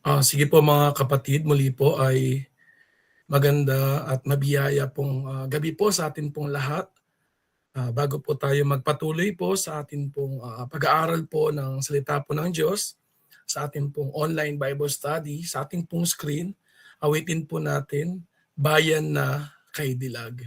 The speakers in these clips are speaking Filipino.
Sige po mga kapatid, muli po ay maganda at mabiyaya pong gabi po sa atin pong lahat. Bago po tayo magpatuloy po sa atin pong pag-aaral po ng salita po ng Diyos, sa atin pong online Bible study, sa ating pong screen, awitin po natin, Bayan na kay Dilag.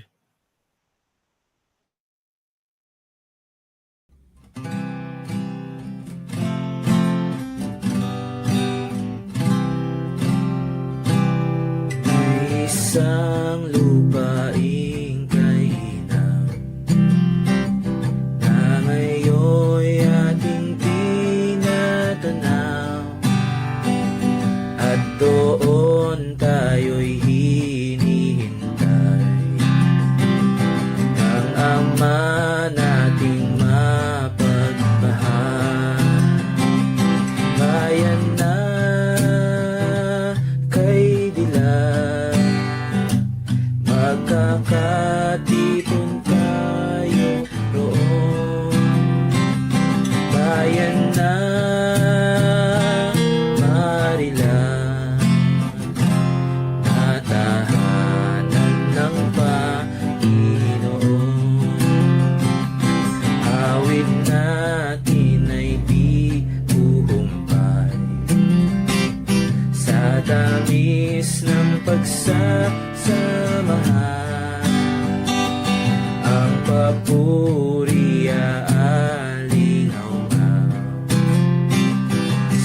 Isang lupaing kainam na ngayon'y ating tinatanaw, at doon tayo'y hinihintay ng Ama nating mapagmahal. Bayan na kay dilag, magkakatipon tayo roon. Bayan na marilang, na tahanan ng Panginoon. Awit natin ay di huhumpay sa tamis ng pagsasamahan. Ang papuri aalingaw-ngaw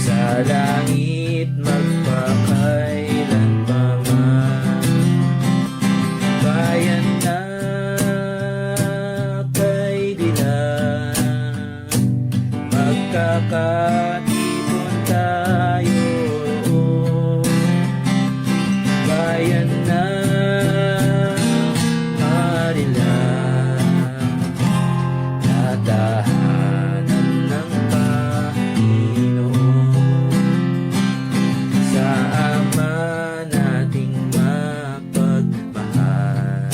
sa langit magpakailanpaman. Bayan na kay dilag, magkakatipon tayo roon. Bayan na marilang, na tahanan ng Panginoon. Sa Ama nating mapagmahal,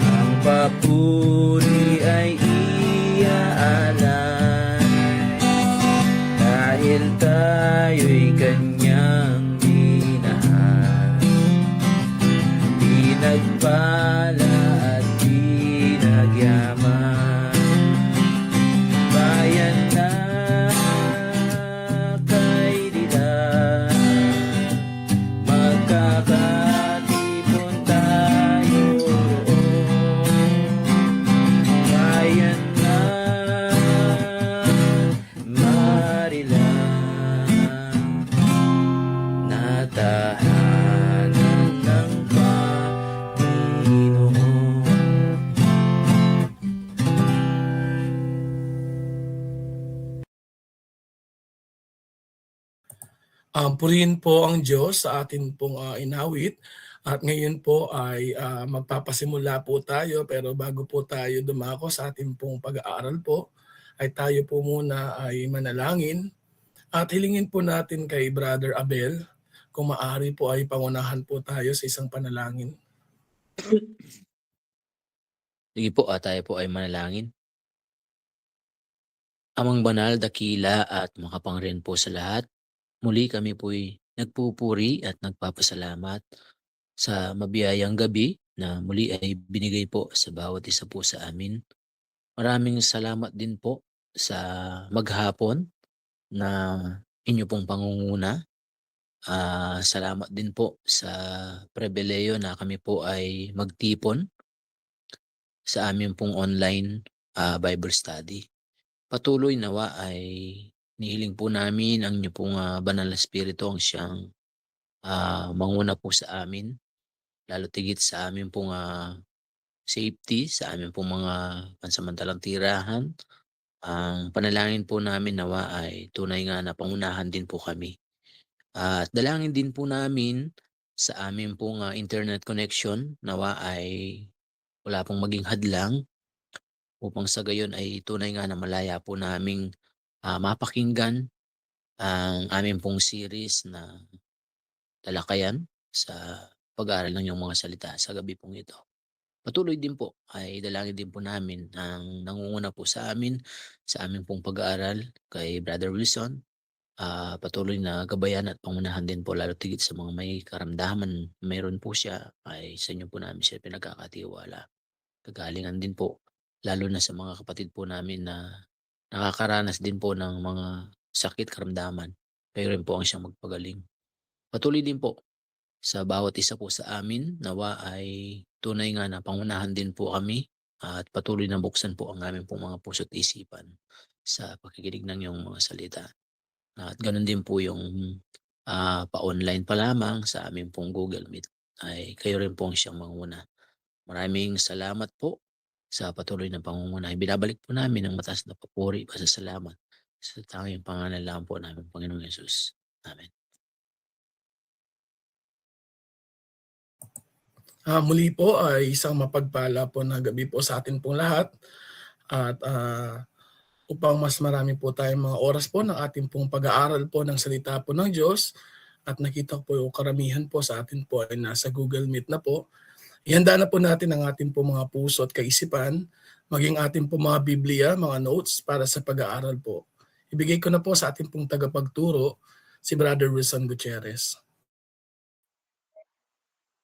ang papuri ay iaalay, dahil tayo'y kanyang minahal. Pinagpala at pinagyaman. Bayan na kay dilag, magkakatipon tayo roon. Bayan na marilang, na tahanan ng Panginoon. Purihin po ang Diyos sa atin pong inawit. At ngayon po ay magpapasimula po tayo, pero bago po tayo dumako sa ating pong pag-aaral po, ay tayo po muna ay manalangin at hilingin po natin kay Brother Abel kung maaari po ay pangunahan po tayo sa isang panalangin. Sige po, tayo po ay manalangin. Amang banal, dakila at makapangyarihan po sa lahat, muli kami po'y nagpupuri at nagpapasalamat sa mabiyayang gabi na muli ay binigay po sa bawat isa po sa amin. Maraming salamat din po sa maghapon na inyo pong pangunguna. Salamat din po sa pribileyo na kami po ay magtipon sa amin pong online Bible study. Patuloy nawa ay nihiling po namin ang inyo pong banal na spirito ang siyang manguna po sa amin, lalo tigit sa amin pong safety, sa amin pong mga pansamantalang tirahan. Ang panalangin po namin nawa ay tunay nga na pangunahan din po kami. At dalangin din po namin sa amin pong internet connection, nawa ay wala pong maging hadlang, upang sa gayon ay tunay nga na malaya po naming mapakinggan ang amin pong series na talakayan sa pag-aaral ng iyong mga salita sa gabi pong ito. Patuloy din po ay dalangin din po namin ang nangunguna po sa amin pong pag-aaral kay Brother Wilson, patuloy na gabayan at pangunahan din po lalo't higit sa mga may karamdaman mayroon po siya, ay sa inyo po namin siya pinagkakatiwala. Kagalingan din po lalo na sa mga kapatid po namin na nakakaranas din po ng mga sakit, karamdaman. Kayo rin po ang siyang magpagaling. Patuloy din po sa bawat isa po sa amin nawa ay tunay nga na pangunahan din po kami at patuloy na buksan po ang aming pong mga puso't isipan sa pakikinig ng iyong mga salita. At gano'n din po yung, pa-online pa lamang sa amin pong Google Meet ay kayo rin po ang siyang manguna. Maraming salamat po sa patuloy na pangunguna. Ibinabalik po namin ang mataas na papuri, pasasalamat sa tanging pangalan lang po namin Panginoong Yesus. Amen. Muli po ay isang mapagpala po na gabi po sa atin pong lahat at upang mas marami po tayong mga oras po ng ating pong pag-aaral po ng salita po ng Diyos at nakita ko po yung karamihan po sa atin po ay nasa Google Meet na po. Ihanda na po natin ang ating po mga puso at kaisipan, maging ating po mga Biblia, mga notes para sa pag-aaral po. Ibigay ko na po sa ating pong tagapagturo, si Brother Wilson Gutierrez.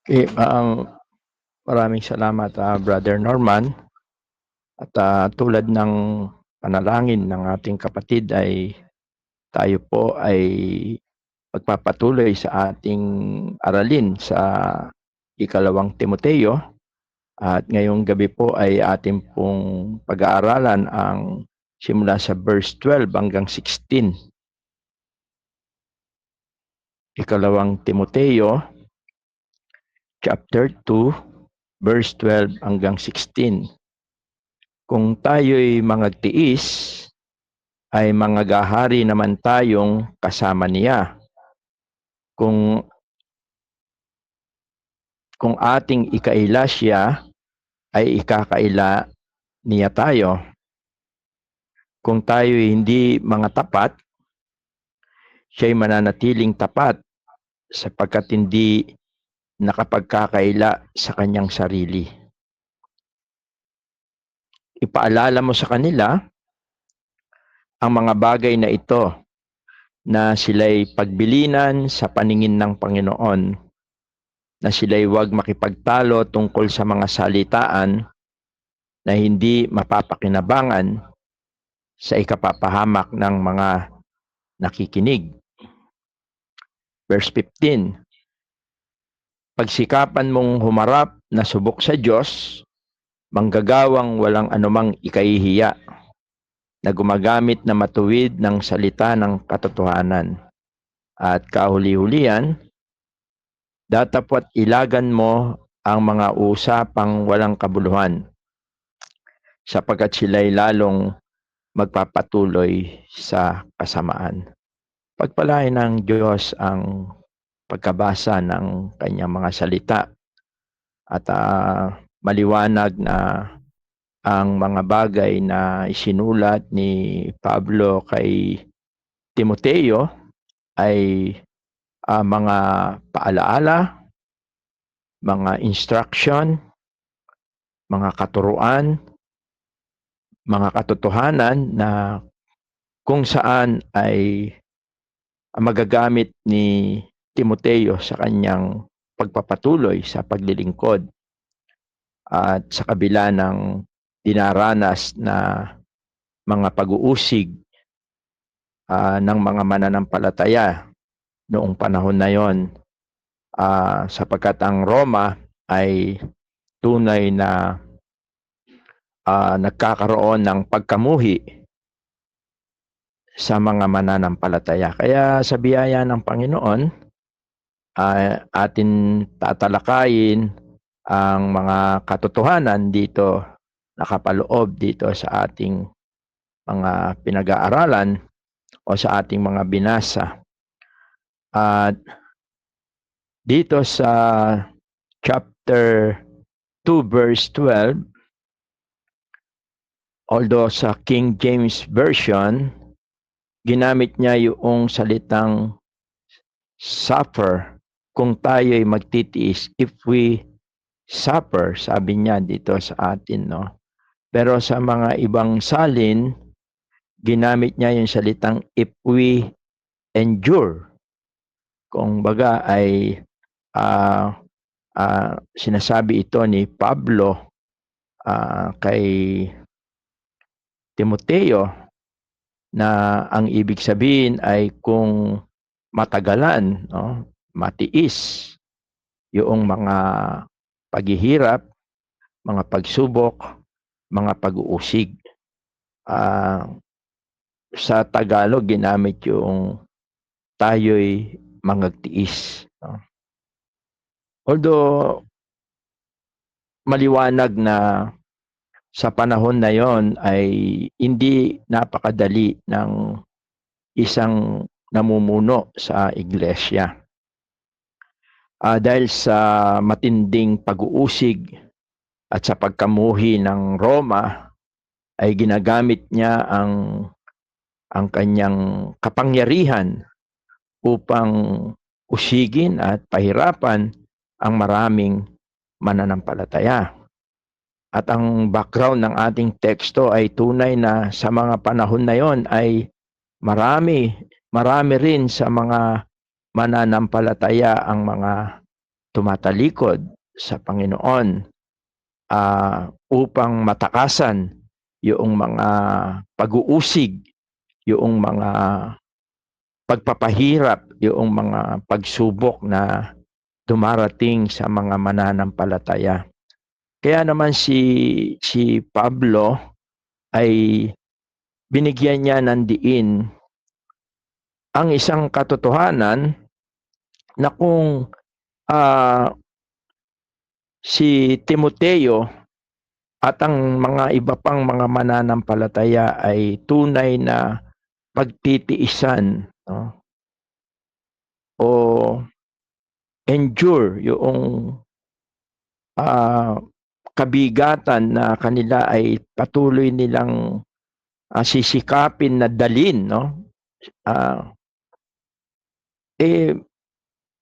Okay, maraming salamat, Brother Norman. At tulad ng panalangin ng ating kapatid ay tayo po ay magpapatuloy sa ating aralin sa ikalawang Timoteo. At ngayong gabi po ay ating pong pag-aaralan ang simula sa verse 12 hanggang 16. Ikalawang Timoteo, chapter 2, verse 12 hanggang 16. Kung tayo'y mangagtiis, ay mangagahari naman tayong kasama niya. Kung ating ikaila siya, ay ikakaila niya tayo. Kung tayo'y hindi mga tapat, siya'y mananatiling tapat sapagkat hindi nakapagkakaila sa kanyang sarili. Ipaalala mo sa kanila ang mga bagay na ito na sila'y pagbilinan sa paningin ng Panginoon, na sila'y huwag makipagtalo tungkol sa mga salitaan na hindi mapapakinabangan sa ikapapahamak ng mga nakikinig. Verse 15, pagsikapan mong humarap na subok sa Diyos, manggagawang walang anumang ikahihiya, na gumagamit na matuwid ng salita ng katotohanan. At kahuli-hulian, datapwat ilagan mo ang mga usapang walang kabuluhan, sapagkat sila'y lalong magpapatuloy sa kasamaan. Pagpalain ng Diyos ang pagkabasa ng kanyang mga salita at maliwanag na ang mga bagay na isinulat ni Pablo kay Timoteo ay mga paalaala, mga instruction, mga katuruan, mga katotohanan na kung saan ay magagamit ni Timoteo sa kanyang pagpapatuloy sa paglilingkod at sa kabila ng dinaranas na mga pag-uusig ng mga mananampalataya noong panahon na yon, sapagkat ang Roma ay tunay na nagkakaroon ng pagkamuhi sa mga mananampalataya. Kaya sa biyaya ng Panginoon, atin tatalakayin ang mga katotohanan dito, nakapaloob dito sa ating mga pinag-aaralan o sa ating mga binasa. At dito sa chapter 2 verse 12, although sa King James Version, ginamit niya yung salitang suffer. Kung tayo'y magtitiis, if we suffer, sabi niya dito sa atin, no? Pero sa mga ibang salin, ginamit niya yung salitang if we endure. Kung baga ay sinasabi ito ni Pablo kay Timoteo na ang ibig sabihin ay kung matagalan, no, matiis yung mga paghihirap, mga pagsubok, mga pag-uusig. Sa Tagalog ginamit yung tayo'y mangagtiis, no? Although maliwanag na sa panahon na yon ay hindi napakadali ng isang namumuno sa iglesia. Dahil sa matinding pag-uusig at sa pagkamuhi ng Roma ay ginagamit niya ang kanyang kapangyarihan upang usigin at pahirapan ang maraming mananampalataya. At ang background ng ating teksto ay tunay na sa mga panahon na yon ay marami rin sa mga mananampalataya ang mga tumatalikod sa Panginoon upang matakasan yung mga pag-uusig, yung mga pagpapahirap, yung mga pagsubok na dumarating sa mga mananampalataya. Kaya naman si Pablo ay binigyan niya ng diin ang isang katotohanan na kung si Timoteo at ang mga iba pang mga mananampalataya ay tunay na pagtitiisan, no, o endure yung kabigatan na kanila ay patuloy nilang sisikapin na dalin, no?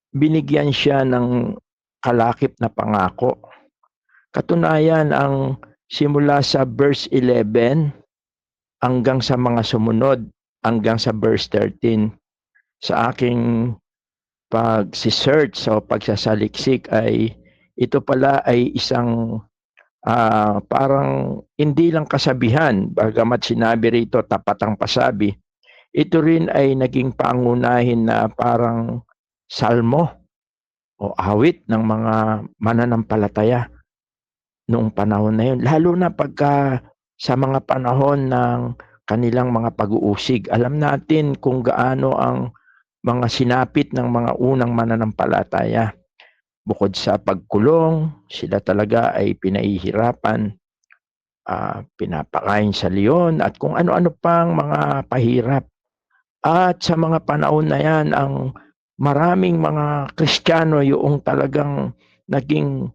Binigyan siya ng kalakip na pangako. Katunayan, ang simula sa verse 11 hanggang sa mga sumunod, hanggang sa verse 13, sa aking pagsisearch o pagsasaliksik ay ito pala ay isang parang hindi lang kasabihan, bagamat sinabi rito tapat ang pasabi, ito rin ay naging pangunahin na parang salmo o awit ng mga mananampalataya noong panahon na yun. Lalo na pagka sa mga panahon ng kanilang mga pag-uusig. Alam natin kung gaano ang mga sinapit ng mga unang mananampalataya. Bukod sa pagkulong, sila talaga ay pinahihirapan, pinapakain sa leon at kung ano-ano pang mga pahirap. At sa mga panahon na yan, ang maraming mga Kristiyano yung talagang naging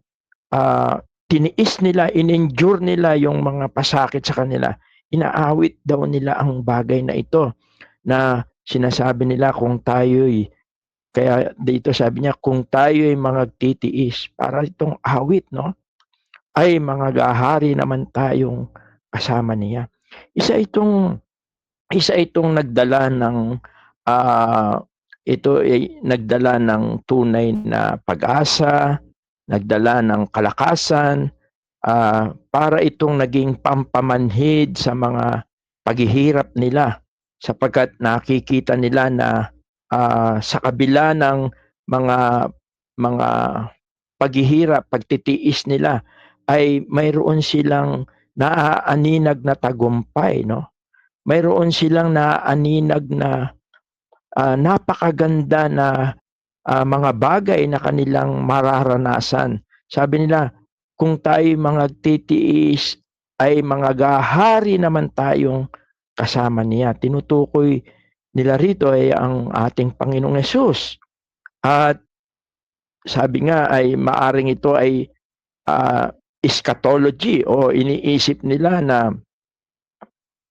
tiniis nila, in-endure nila yung mga pasakit sa kanila. Inaawit daw nila ang bagay na ito na sinasabi nila kung tayo'y, kaya dito sabi niya, kung tayo'y magtitiis, para itong awit, no? Ay manggahari naman tayong kasama niya. Isa itong nagdala ng ito ay nagdala ng tunay na pag-asa, nagdala ng kalakasan, para itong naging pampamanhid sa mga paghihirap nila sapagkat nakikita nila na sa kabila ng mga paghihirap, pagtitiis nila ay mayroon silang naaaninag na tagumpay, no? Mayroon silang naaaninag na napakaganda na mga bagay na kanilang mararanasan. Sabi nila, kung tayo magtitiis ay manggahari naman tayong kasama niya. Tinutukoy nila rito ay ang ating Panginoong Hesus. At sabi nga ay maaring ito ay eschatology o iniisip nila na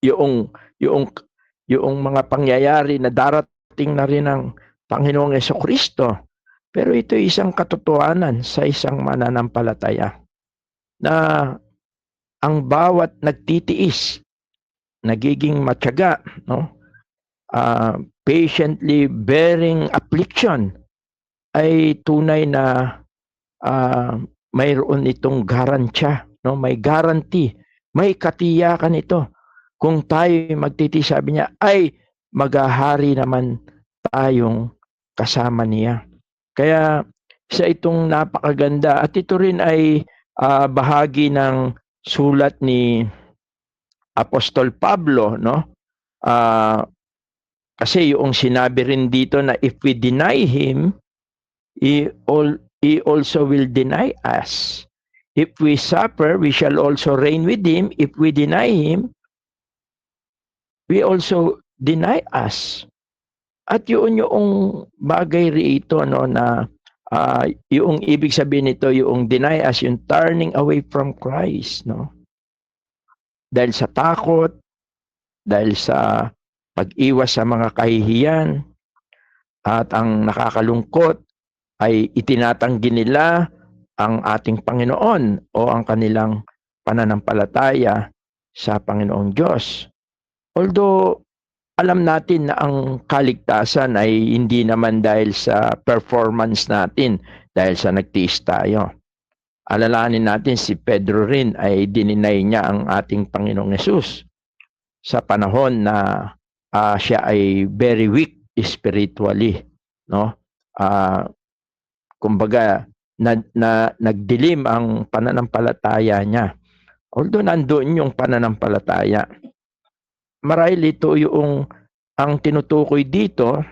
yung mga pangyayari na darating na rin ng Panginoong Hesukristo. Pero ito ay isang katotohanan sa isang mananampalataya na ang bawat nagtitiis, nagiging matyaga, no? patiently bearing affliction ay tunay na mayroon itong garantiya, no? May guarantee, may katiyakan ito. Kung tayo magtitiis, sabi niya, ay maghahari naman tayong kasama niya. Kaya isa itong napakaganda at ito rin ay bahagi ng sulat ni Apostol Pablo, no? Kasi yung sinabi rin dito na if we deny him, he also will deny us. If we suffer, we shall also reign with him. If we deny him, we also deny us. At yung bagay rito, no, na yung ibig sabihin nito, yung deny us, yung turning away from Christ, no? Dahil sa takot, dahil sa pag-iwas sa mga kahihiyan, at ang nakakalungkot ay itinatanggi nila ang ating Panginoon o ang kanilang pananampalataya sa Panginoong Diyos. Although alam natin na ang kaligtasan ay hindi naman dahil sa performance natin, dahil sa nagtiis tayo. Alalahanin natin si Pedro rin ay dininay niya ang ating Panginoong Hesus sa panahon na siya ay very weak spiritually, no? Kumbaga nagdilim ang pananampalataya niya. Although nandoon yung pananampalataya, marahil ito yung ang tinutukoy dito,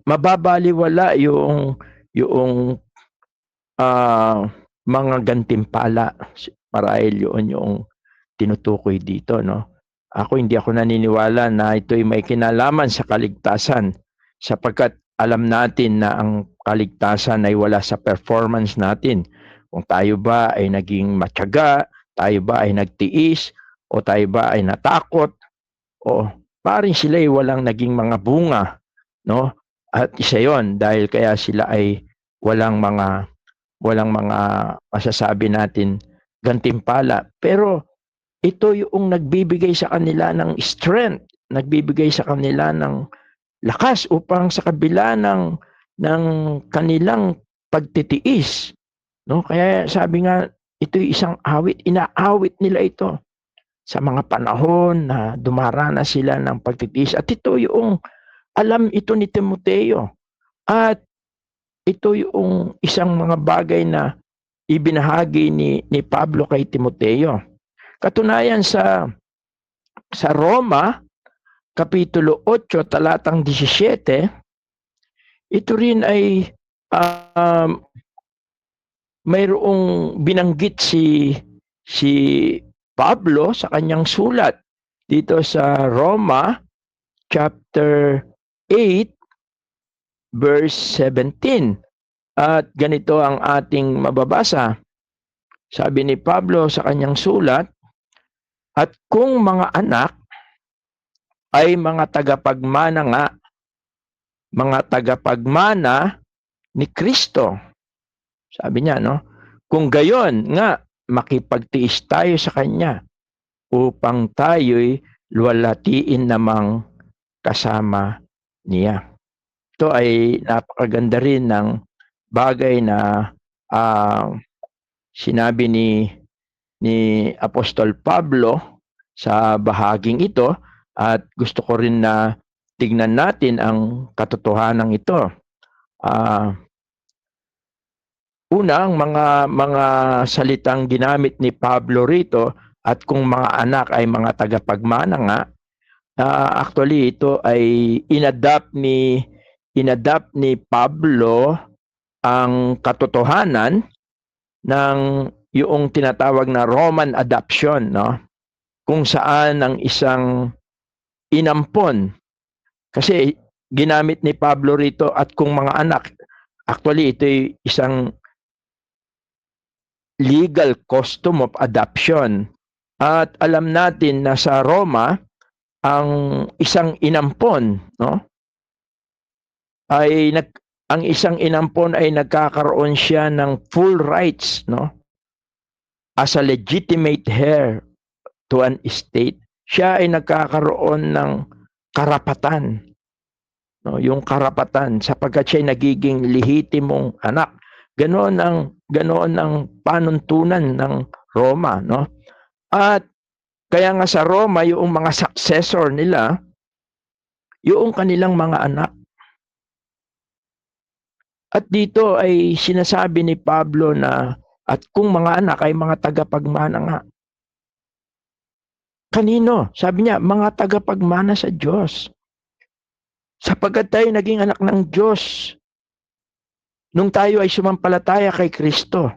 mababaliwala yung mga gantimpala. Marahil yun yung tinutukoy dito, no? Hindi ako naniniwala na ito'y may kinalaman sa kaligtasan, sapagkat alam natin na ang kaligtasan ay wala sa performance natin. Kung tayo ba ay naging matyaga, tayo ba ay nagtiis, o tayo ba ay natakot, o paring sila ay walang naging mga bunga, no? At isa yon dahil kaya sila ay walang mga masasabi natin gantimpala. Pero ito yung nagbibigay sa kanila ng strength, nagbibigay sa kanila ng lakas upang sa kabila ng kanilang pagtitiis, no? Kaya sabi nga, ito'y isang awit, inaawit nila ito sa mga panahon na dumaranas sila ng pagtitiis. At ito yung alam ito ni Timoteo. At ito yung isang mga bagay na ibinahagi ni Pablo kay Timoteo. Katunayan sa Roma, Kapitulo 8, talatang 17, ito rin ay mayroong binanggit si Pablo sa kanyang sulat dito sa Roma chapter 8 verse 17. At ganito ang ating mababasa. Sabi ni Pablo sa kanyang sulat, at kung mga anak ay mga tagapagmana nga, mga tagapagmana ni Kristo. Sabi niya, no? Kung gayon nga, makipagtiis tayo sa Kanya upang tayo'y luwalhatiin namang kasama niya. Ito ay napakaganda rin ng bagay na sinabi ni Apostol Pablo sa bahaging ito, at gusto ko rin na tignan natin ang katotohanan ito. Una, ang mga salitang ginamit ni Pablo rito, at kung mga anak ay mga tagapagmana nga, actually ito ay inadapt ni Pablo ang katotohanan ng yung tinatawag na Roman adoption, no? Kung saan ang isang inampon, kasi ginamit ni Pablo rito, at kung mga anak, actually ito ay isang legal custom of adoption. At alam natin na sa Roma, ang isang inampon, no, ang isang inampon ay nagkakaroon siya ng full rights, no, as a legitimate heir to an estate. siya ay nagkakaroon ng karapatan, no? Yung karapatan sapagkat siya ay nagiging lehitimong anak. Ganoon ang panuntunan ng Roma, no? At kaya nga sa Roma, yung mga successor nila, yung kanilang mga anak. At dito ay sinasabi ni Pablo na at kung mga anak ay mga tagapagmana nga. Kanino? Sabi niya, mga tagapagmana sa Diyos. Sapagkat tayo naging anak ng Diyos nung tayo ay sumampalataya kay Kristo.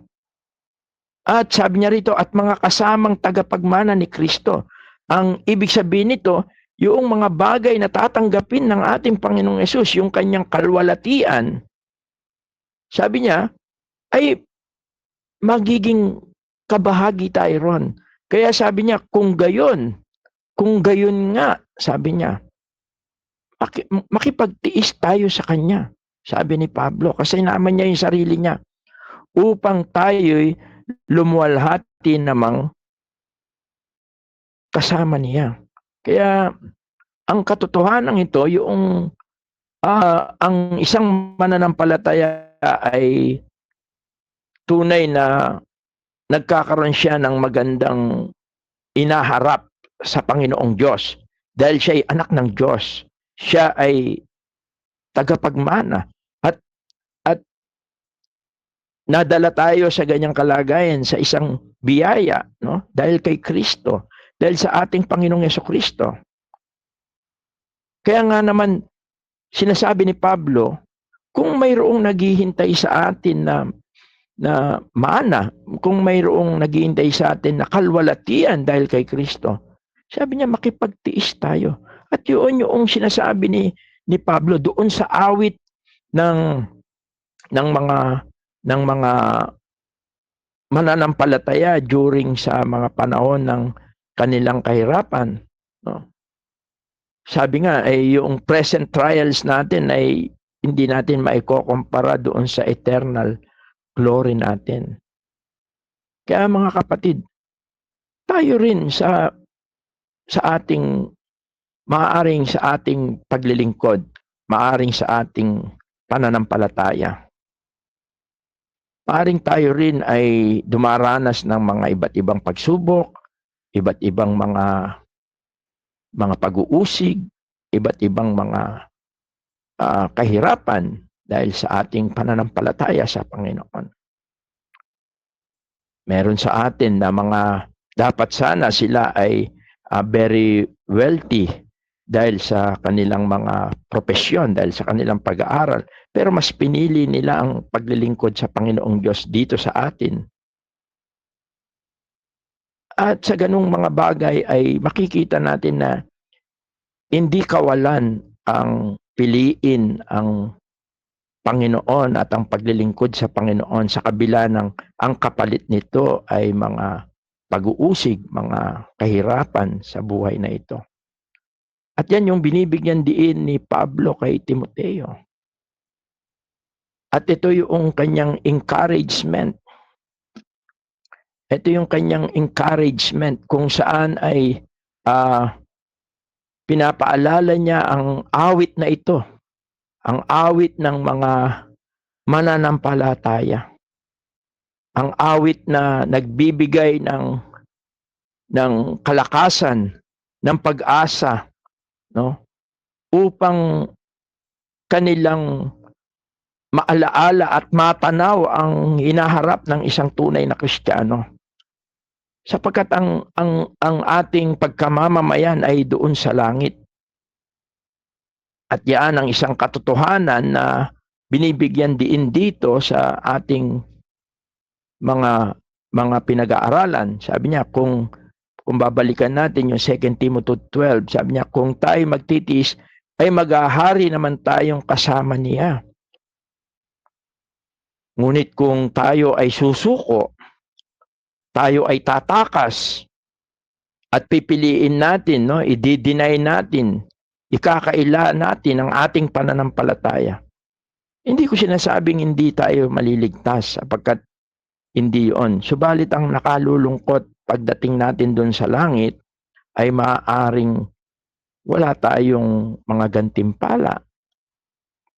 At sabi niya rito, at mga kasamang tagapagmana ni Kristo. Ang ibig sabihin nito, yung mga bagay na tatanggapin ng ating Panginoong Yesus, yung kanyang kalwalatian, sabi niya, ay magiging kabahagi tayo ron. Kaya sabi niya, kung gayon nga, sabi niya, makipagtiis tayo sa kanya. Sabi ni Pablo, kasi naman niya yung sarili niya, upang tayo'y lumuwalhati namang kasama niya. Kaya ang katotohanan ito, yung ang isang mananampalataya ay tunay na nagkakaroon siya ng magandang inaharap sa Panginoong Diyos. Dahil siya ay anak ng Diyos. Siya ay tagapagmana. At nadala tayo sa ganyang kalagayan sa isang biyaya, no? Dahil kay Kristo. Dahil sa ating Panginoong Yesukristo. Kaya nga naman, sinasabi ni Pablo, kung mayroong naghihintay sa atin na mana, kung mayroong naghihintay sa atin na kalwalatian dahil kay Kristo, sabi niya makipagtiis tayo. At yun yung sinasabi ni Pablo doon sa awit ng mga mananampalataya during sa mga panahon ng kanilang kahirapan, no? Sabi nga ay yung present trials natin ay hindi natin maikukumpara doon sa eternal glory natin. Kaya mga kapatid, tayo rin sa ating maaaring sa ating paglilingkod, maaaring sa ating pananampalataya. Maaaring tayo rin ay dumaranas ng mga iba't ibang pagsubok, iba't ibang mga pag-uusig, iba't ibang mga kahirapan dahil sa ating pananampalataya sa Panginoon. Meron sa atin na mga dapat sana sila ay very wealthy dahil sa kanilang mga propesyon, dahil sa kanilang pag-aaral. Pero mas pinili nila ang paglilingkod sa Panginoong Diyos dito sa atin. At sa ganung mga bagay ay makikita natin na hindi kawalan ang piliin ang Panginoon at ang paglilingkod sa Panginoon sa kabila ng ang kapalit nito ay mga pag-uusig, mga kahirapan sa buhay na ito. At yan yung binibigyan diin ni Pablo kay Timoteo. At ito yung kanyang encouragement. Ito yung kanyang encouragement kung saan ay pinapaalala niya ang awit na ito. Ang awit ng mga mananampalataya. Ang awit na nagbibigay ng kalakasan, ng pag-asa, no? Upang kanilang maalaala at matanaw ang hinaharap ng isang tunay na Kristiyano. Sapagkat ang ating pagkamamamayan ay doon sa langit. At yan ang isang katotohanan na binibigyan diin dito sa ating mga pinag-aaralan. Sabi niya, kung babalikan natin yung 2 Timothy 12, sabi niya, kung tayo magtitiis, ay maghahari naman tayong kasama niya. Ngunit kung tayo ay susuko, tayo ay tatakas, at pipiliin natin, no, i-deny natin, ikakaila natin ang ating pananampalataya. Hindi ko sinasabing hindi tayo maliligtas sapagkat hindi yon. Subalit ang nakalulungkot pagdating natin doon sa langit ay maaaring wala tayong mga gantimpala.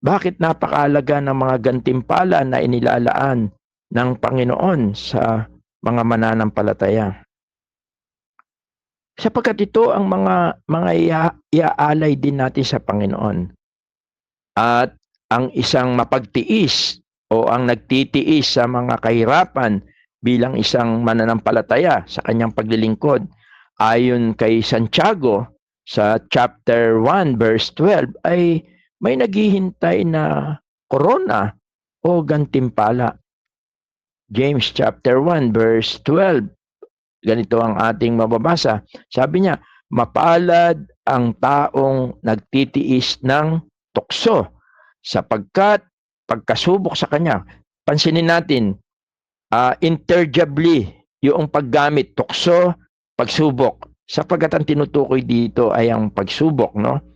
Bakit napakahalaga ng mga gantimpala na inilalaan ng Panginoon sa mga mananampalataya? Sapagkat ito ang mga iaalay din natin sa Panginoon. At ang isang mapagtiis o ang nagtitiis sa mga kahirapan bilang isang mananampalataya sa kanyang paglilingkod, ayon kay Santiago sa chapter 1 verse 12, ay may naghihintay na korona o gantimpala. James chapter 1 verse 12, ganito ang ating mababasa. Sabi niya, mapalad ang taong nagtitiis ng tukso sapagkat pagkasubok sa kanya, pansinin natin, interchangeably yung paggamit, tukso, pagsubok, sapagkat ang tinutukoy dito ay ang pagsubok, no?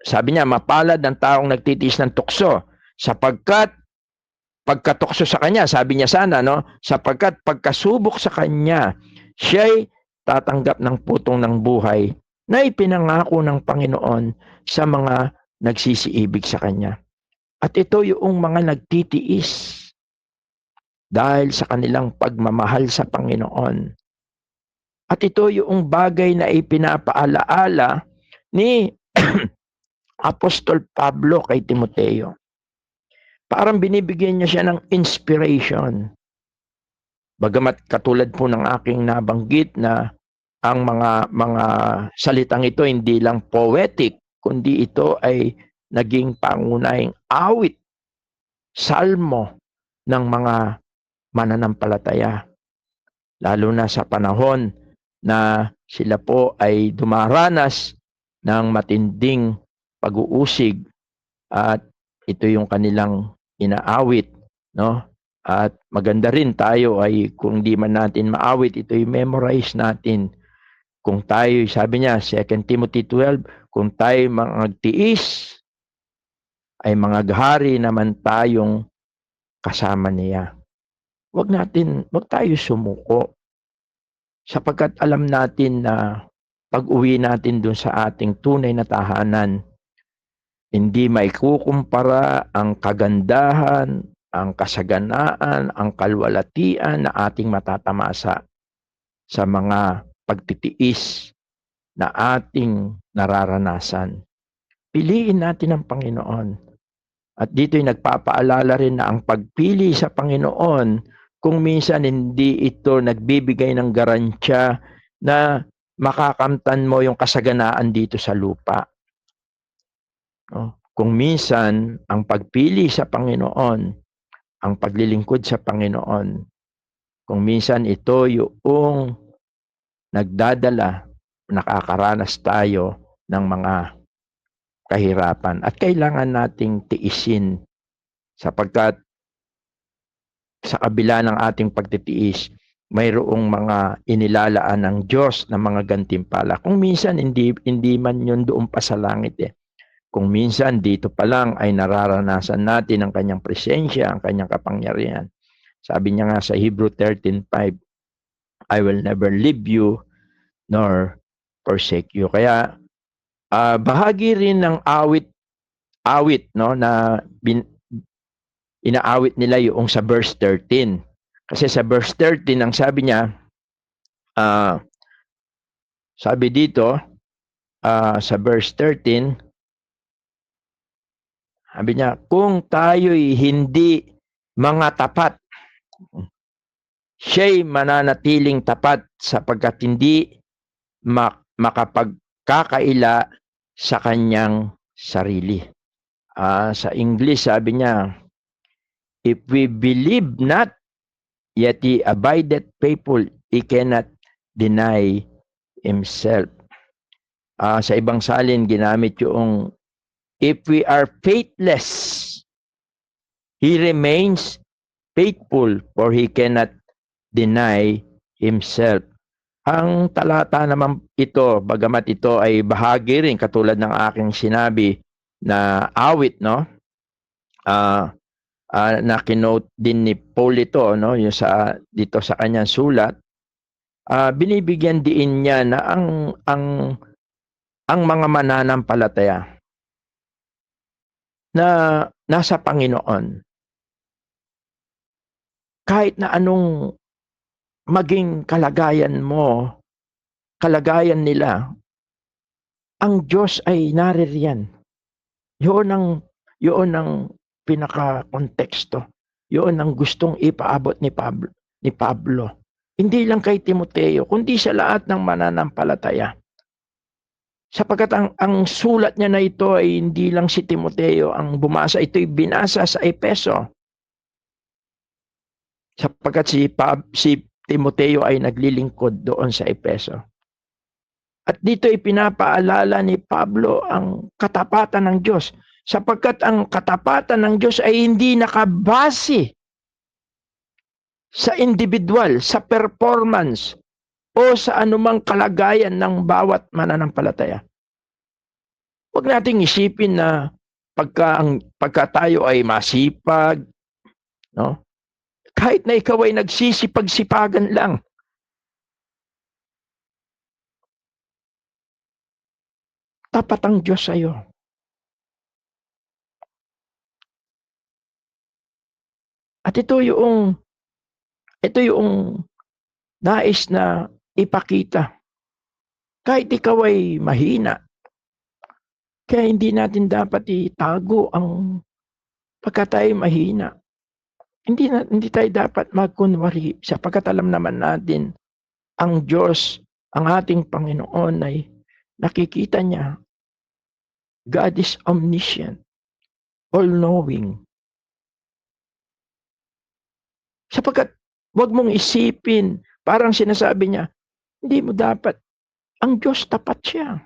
Sabi niya, mapalad ang taong nagtitiis ng tukso sapagkat pagkatukso sa kanya, sabi niya sana, no? Sapagkat pagkasubok sa kanya, siya'y tatanggap ng putong ng buhay na ipinangako ng Panginoon sa mga nagsisiibig sa kanya. At ito yung mga nagtitiis dahil sa kanilang pagmamahal sa Panginoon. At ito yung bagay na ipinapaalaala ni Apostol Pablo kay Timoteo. Parang binibigyan niya siya ng inspiration. Bagamat katulad po ng aking nabanggit na ang mga salitang ito hindi lang poetic, kundi ito ay naging pangunahing awit, salmo ng mga mananampalataya. Lalo na sa panahon na sila po ay dumaranas ng matinding pag-uusig at ito yung kanilang inaawit, no? At maganda rin tayo ay kung di man natin maawit, ito yung memorize natin. Kung tayo, sabi niya, 2 Timothy 12, kung tayo magtiis, ay mga gahari naman tayong kasama niya. Wag tayo sumuko. Sapagkat alam natin na pag-uwi natin dun sa ating tunay na tahanan, hindi maikukumpara ang kagandahan, ang kasaganaan, ang kalwalatian na ating matatamasa sa mga pagtitiis na ating nararanasan. Piliin natin ang Panginoon. At dito'y nagpapaalala rin na ang pagpili sa Panginoon, kung minsan hindi ito nagbibigay ng garansya na makakamtan mo yung kasaganaan dito sa lupa. No? Kung minsan, ang pagpili sa Panginoon, ang paglilingkod sa Panginoon, kung minsan ito yung nagdadala, nakakaranas tayo ng mga kahirapan. At kailangan nating tiisin sapagkat sa kabila ng ating pagtitiis, mayroong mga inilalaan ng Diyos na mga gantimpala. Kung minsan hindi man yun doon pa sa langit eh. Kung minsan dito pa lang ay nararanasan natin ang kanyang presensya, ang kanyang kapangyarihan. Sabi niya nga sa Hebrew 13:5, I will never leave you nor forsake you. Kaya bahagi rin ng awit no na inaawit nila yung sa verse 13. Kasi sa verse 13 ang sabi niya, sabi dito sa verse 13, sabi niya, kung tayo'y hindi mga tapat, siya'y mananatiling tapat sapagkat hindi makapagkakaila sa kanyang sarili. Sa English, sabi niya, if we believe not, yet he abideth faithful, he cannot deny himself. Sa ibang salin, ginamit yung, if we are faithless, he remains faithful, for he cannot deny himself. Ang talata naman ito, bagamat ito ay bahagi rin, katulad ng aking sinabi na awit, no? Na kinote din ni Paul ito, no? Yung dito sa kanyang sulat, binibigyan diin niya na ang mga mananampalataya na nasa Panginoon, kahit na anong maging kalagayan mo, kalagayan nila, ang Diyos ay naririyan. Yun ang pinaka-konteksto. Yun ang gustong ipaabot ni Pablo. Hindi lang kay Timoteo, kundi sa lahat ng mananampalataya. Sapagkat ang sulat niya na ito ay hindi lang si Timoteo ang bumasa, ito'y binasa sa Efeso. Sapagkat si Timoteo ay naglilingkod doon sa Efeso. At dito ipinapaalala ni Pablo ang katapatan ng Diyos. Sapagkat ang katapatan ng Diyos ay hindi nakabase sa individual, sa performance, o sa anumang kalagayan ng bawat mananampalataya. Huwag nating isipin na pagka tayo ay masipag, no? Kahit na ikaw ay nagsisipag-sipagan lang, tapat ang Diyos sa iyo. At ito yung nais na ipakita. Kahit ikaw ay mahina, kaya hindi natin dapat itago ang pagka tayo mahina. Hindi tayo dapat magkunwari sapagkat alam naman natin ang Diyos, ang ating Panginoon ay nakikita niya. God is omniscient, all-knowing. Sapagkat wag mong isipin, parang sinasabi niya, hindi mo dapat, ang Diyos tapat siya.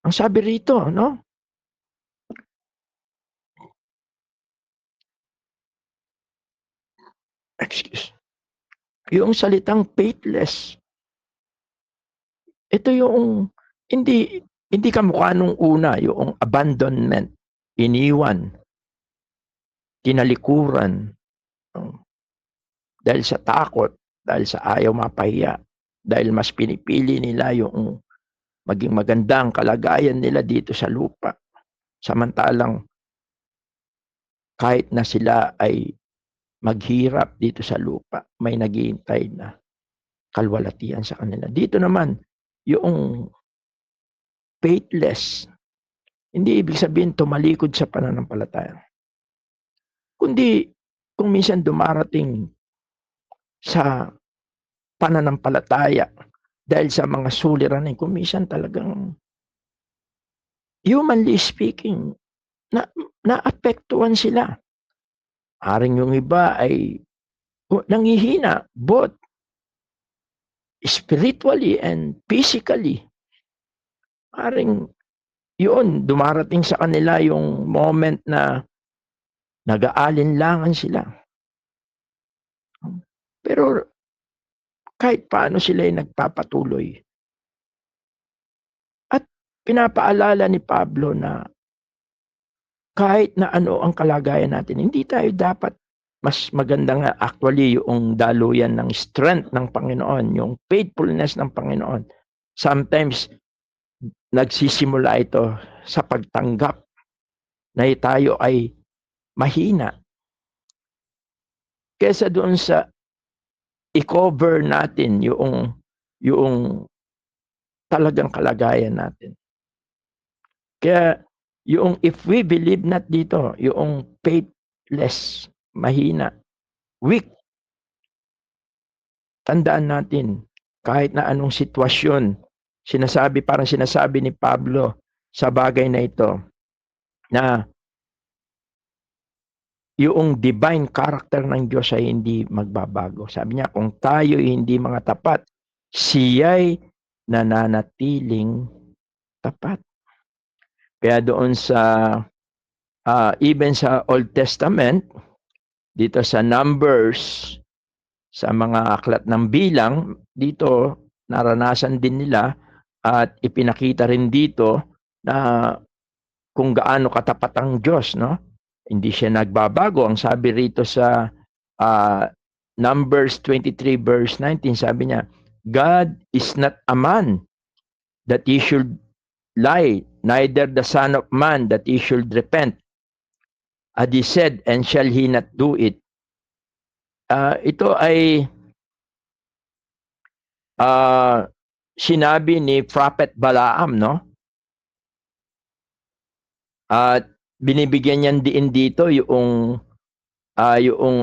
Ang sabi rito, no? Yung salitang faithless, ito yung hindi kamukha nung una, yung abandonment, iniwan, tinalikuran, dahil sa takot, dahil sa ayaw mapahiya, dahil mas pinipili nila yung maging magandang kalagayan nila dito sa lupa. Samantalang kahit na sila ay maghirap dito sa lupa, may naghihintay na kalwalatian sa kanila. Dito naman, yung faithless, hindi ibig sabihin tumalikod sa pananampalataya. Kundi kung minsan dumarating sa pananampalataya dahil sa mga suliranin, kung minsan talagang humanly speaking, naapektuhan sila. Aring yung iba ay nanghihina, both spiritually and physically. Aring yun, dumarating sa kanila yung moment na nag-aalinlangan sila. Pero kahit paano sila ay nagpapatuloy. At pinapaalala ni Pablo na kahit na ano ang kalagayan natin, hindi tayo dapat, mas maganda nga actually yung daluyan ng strength ng Panginoon, yung faithfulness ng Panginoon. Sometimes, nagsisimula ito sa pagtanggap na tayo ay mahina. Kesa doon sa i-cover natin yung talagang kalagayan natin. Kaya yung if we believe not dito, yung faithless, mahina, weak, tandaan natin, kahit na anong sitwasyon, parang sinasabi ni Pablo sa bagay na ito, na yung divine character ng Diyos ay hindi magbabago. Sabi niya, kung tayo hindi mga tapat, siya'y nananatiling tapat. Kaya doon sa, even sa Old Testament, dito sa Numbers, sa mga aklat ng bilang, dito naranasan din nila at ipinakita rin dito na kung gaano katapat ang Diyos, no? Hindi siya nagbabago. Ang sabi rito sa Numbers 23 verse 19, sabi niya, God is not a man that he should lie, neither the son of man that he should repent. Had he said, and shall he not do it? Ito ay sinabi ni Prophet Balaam, no? At binibigyan niyan din dito yung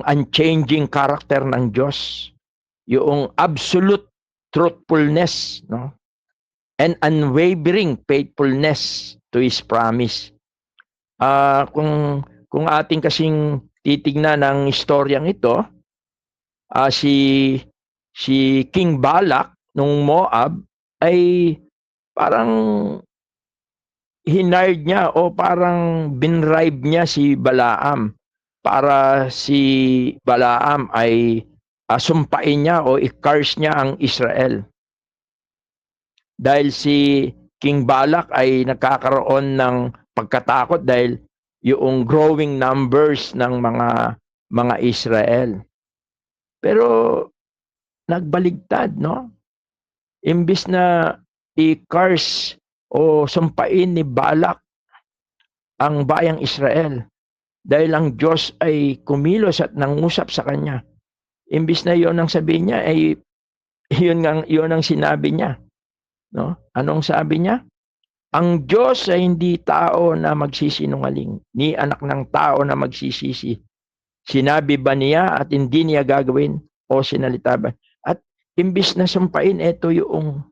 unchanging character ng Diyos, yung absolute truthfulness, no? And unwavering faithfulness to His promise. Kung ating kasing titignan ng istoryang ito, si King Balak nung Moab ay parang hinard niya o parang binribe niya si Balaam para si Balaam ay sumpain niya o i-curse niya ang Israel. Dahil si King Balak ay nagkakaroon ng pagkatakot dahil yung growing numbers ng mga Israel. Pero nagbaligtad, no? Imbis na i-curse o sumpain ni Balak ang bayang Israel dahil ang Diyos ay kumilos at nangusap sa kanya. Imbis na yon ang sabihin niya ay yun ang sinabi niya, no? Anong sabi niya? Ang Diyos ay hindi tao na magsisinungaling, ni anak ng tao na magsisisi. Sinabi ba niya at hindi niya gagawin o sinalita ba? At imbis na sumpain, ito yung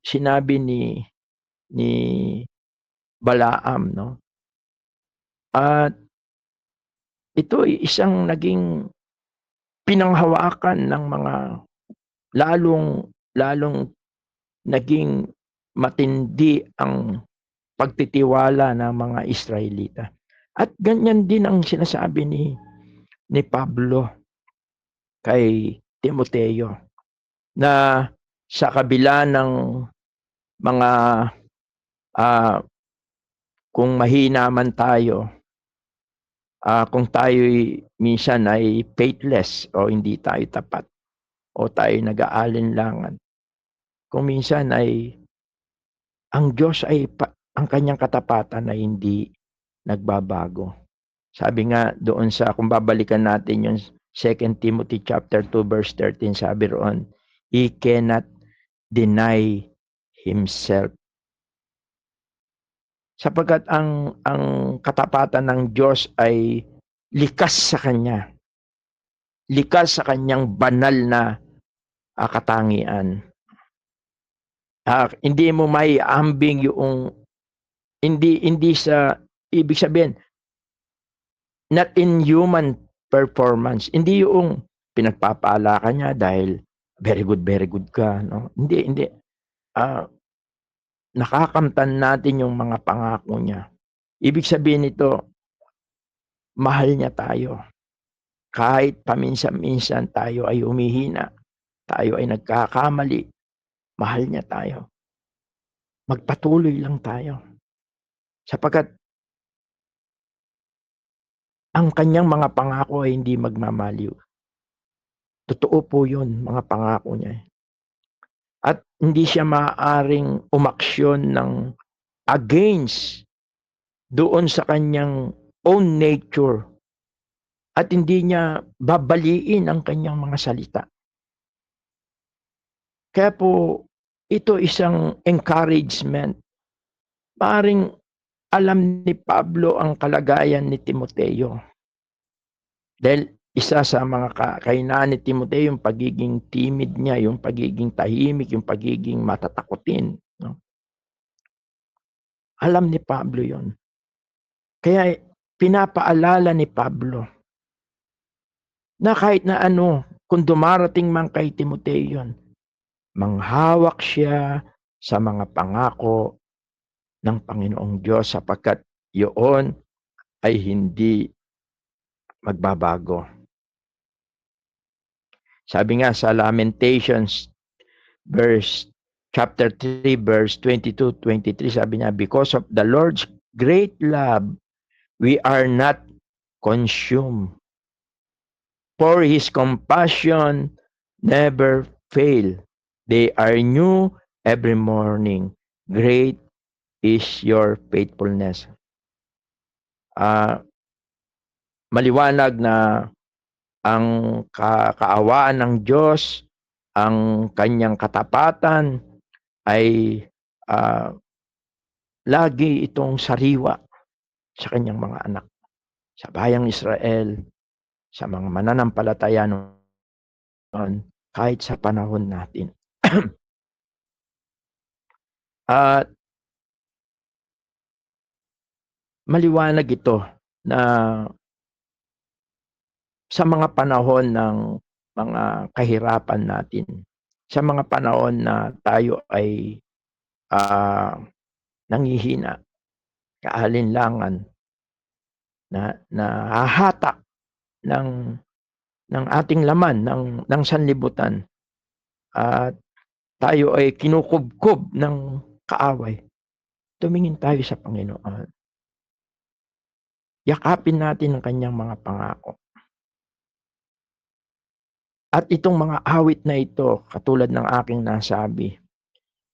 sinabi ni Balaam, no? At ito ay isang naging pinanghawakan ng mga lalong naging matindi ang pagtitiwala ng mga Israelita. At ganyan din ang sinasabi ni Pablo kay Timoteo na sa kabila ng mga kung mahina man tayo, kung tayo'y minsan ay faithless o hindi tayo tapat o tayo nag-aalinlangan, kung minsan ay ang Diyos ay ang kanyang katapatan ay hindi nagbabago. Sabi nga doon kung babalikan natin yung 2 Timothy chapter 2 verse 13, sabi roon, He cannot deny Himself. Sapagkat ang katapatan ng Diyos ay likas sa Kanya. Likas sa Kanyang banal na katangian. Hindi mo may ambing yung hindi sa ibig sabihin not in human performance. Hindi yung pinagpapala ka niya dahil very good ka, no? Hindi. Nakakamtan natin yung mga pangako niya. Ibig sabihin nito, mahal niya tayo. Kahit paminsan-minsan tayo ay humihina, tayo ay nagkakamali, mahal niya tayo. Magpatuloy lang tayo. Sapagkat ang kanyang mga pangako ay hindi magmamaliw. Totoo po yun, mga pangako niya. At hindi siya maaaring umaksyon ng against doon sa kanyang own nature. At hindi niya babaliin ang kanyang mga salita. Kaya po, ito isang encouragement. Maaring alam ni Pablo ang kalagayan ni Timoteo. Dahil isa sa mga kahinaan ni Timoteo, yung pagiging timid niya, yung pagiging tahimik, yung pagiging matatakotin. No? Alam ni Pablo yon. Kaya pinapaalala ni Pablo na kahit na kung dumarating man kay Timoteo yun, manghawak siya sa mga pangako ng Panginoong Diyos sapagkat yun ay hindi magbabago. Sabi nga sa Lamentations chapter 3 verse 22-23, sabi niya, because of the Lord's great love, we are not consumed. For his compassion never fail. They are new every morning. Great is your faithfulness. Maliwanag na ang kaawaan ng Diyos, ang kanyang katapatan ay lagi itong sariwa sa kanyang mga anak, sa bayang Israel, sa mga mananampalataya noon, kahit sa panahon natin. At maliwanag ito na sa mga panahon ng mga kahirapan natin, sa mga panahon na tayo ay nanghihina, kaalinlangan, na nahahatak ng ating laman, ng sanlibutan, at tayo ay kinukubkob ng kaaway, tumingin tayo sa Panginoon. Yakapin natin ang kanyang mga pangako. At itong mga awit na ito, katulad ng aking nasabi,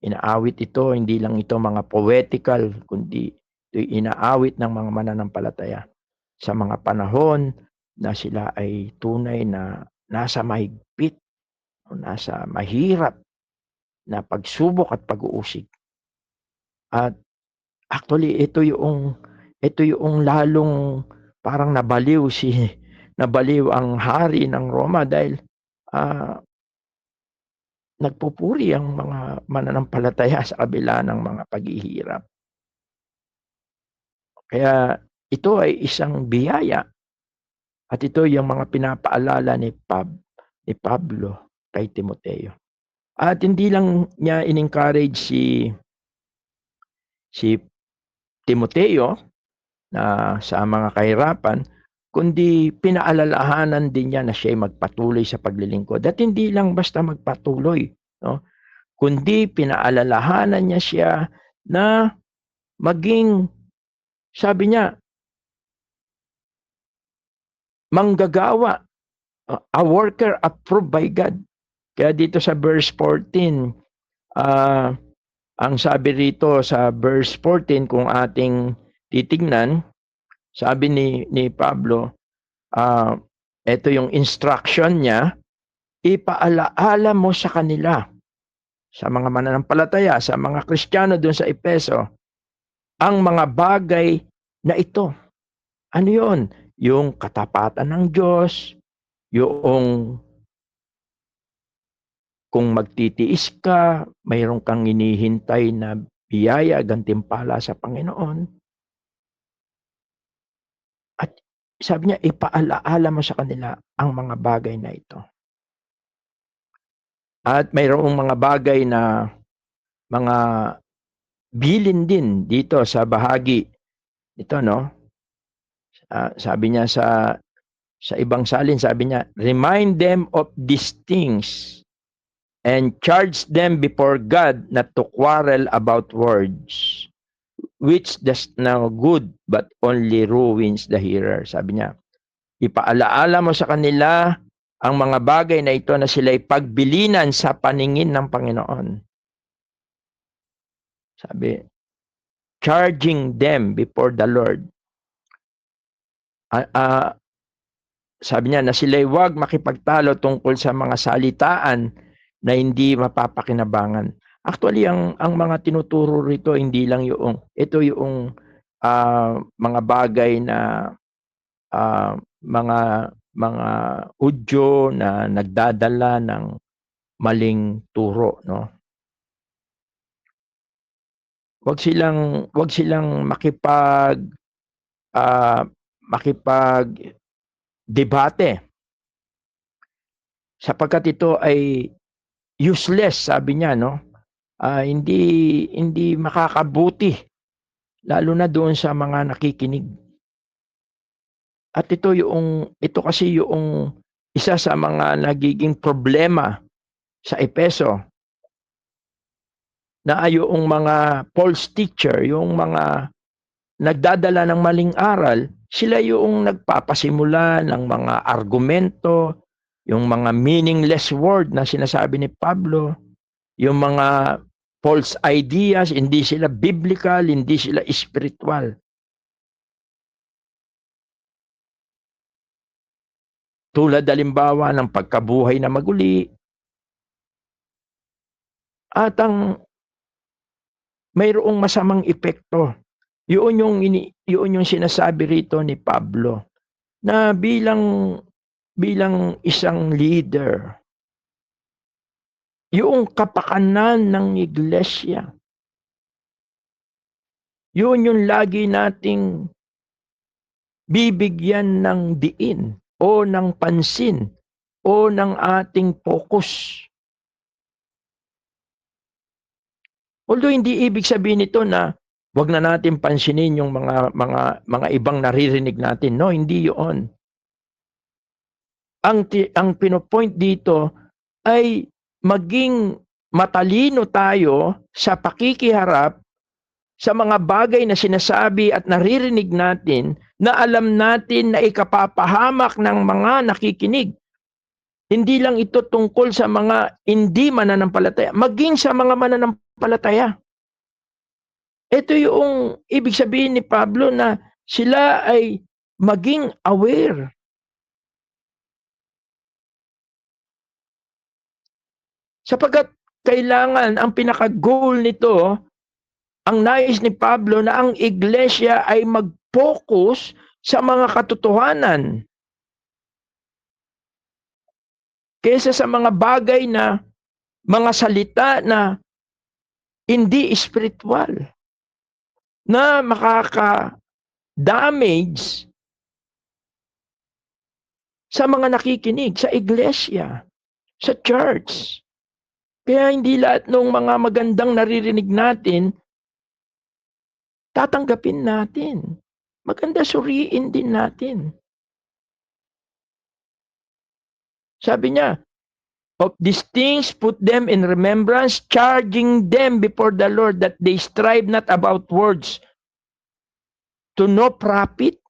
inaawit ito, hindi lang ito mga poetical, kundi ito'y inaawit ng mga mananampalataya sa mga panahon na sila ay tunay na nasa mahigpit o nasa mahirap na pagsubok at pag-uusig. At actually ito yung lalong parang nabaliw ang hari ng Roma dahil nagpupuri ang mga mananampalataya sa kabila ng mga paghihirap. Kaya ito ay isang biyaya at ito yung mga pinapaalala ni Pablo kay Timoteo. At hindi lang niya in-encourage si Timoteo na sa mga kahirapan, kundi pinaalalahanan din niya na siya ay magpatuloy sa paglilingkod. At hindi lang basta magpatuloy, no? Kundi pinaalalahanan niya siya na maging, sabi niya, manggagawa, a worker approved by God. Kaya dito sa verse 14, ang sabi rito sa verse 14, kung ating titignan, sabi ni Pablo, ito yung instruction niya, ipaalaala mo sa kanila, sa mga mananampalataya, sa mga Kristiyano doon sa Efeso, ang mga bagay na ito. Ano yun? Yung katapatan ng Diyos, yung kung magtitiis ka, mayroon kang hinihintay na biyaya, gantimpala sa Panginoon. At sabi niya, ipaalaala mo sa kanila ang mga bagay na ito. At mayroong mga bagay na mga bilin din dito sa bahagi ito, no? Sabi niya sa ibang salin, sabi niya, remind them of these things and charge them before God not to quarrel about words, which does no good but only ruins the hearer. Sabi niya, ipaalaala mo sa kanila ang mga bagay na ito na sila'y pagbilinan sa paningin ng Panginoon. Sabi, charging them before the Lord. Sabi niya na sila'y wag makipagtalo tungkol sa mga salitaan na hindi mapapakinabangan. Actually, ang mga tinuturo rito, hindi lang ito yung mga bagay na mga udyo na nagdadala ng maling turo, no? Wag silang makipag-debate sapagkat ito ay useless, sabi niya, no? Hindi makakabuti lalo na doon sa mga nakikinig. At ito kasi yung isa sa mga nagiging problema sa Efeso, na yung mga false teacher, yung mga nagdadala ng maling aral, sila yung nagpapasimula ng mga argumento, yung mga meaningless word na sinasabi ni Pablo, yung mga false ideas, hindi sila biblical, hindi sila spiritual. Tulad halimbawa ng pagkabuhay na maguli, at ang mayroong masamang epekto. Yun yung sinasabi rito ni Pablo na bilang isang leader, yung kapakanan ng iglesia, yun yung lagi nating bibigyan ng diin o ng pansin o ng ating focus. Although hindi ibig sabihin nito na wag na natin pansinin yung mga ibang naririnig natin. No, hindi 'yon. Ang pino-point dito ay maging matalino tayo sa pakikiharap sa mga bagay na sinasabi at naririnig natin na alam natin na ikapapahamak ng mga nakikinig. Hindi lang ito tungkol sa mga hindi mananampalataya, maging sa mga mananampalataya. Ito yung ibig sabihin ni Pablo na sila ay maging aware. Sapagkat kailangan, ang pinaka-goal nito, ang nais ni Pablo na ang iglesia ay mag-focus sa mga katotohanan kaysa sa mga bagay na mga salita na hindi spiritual, na makaka-damage sa mga nakikinig, sa iglesia, sa church. Kaya hindi lahat ng mga magandang naririnig natin, tatanggapin natin. Maganda suriin din natin. Sabi niya, of these things put them in remembrance, charging them before the Lord that they strive not about words to no profit.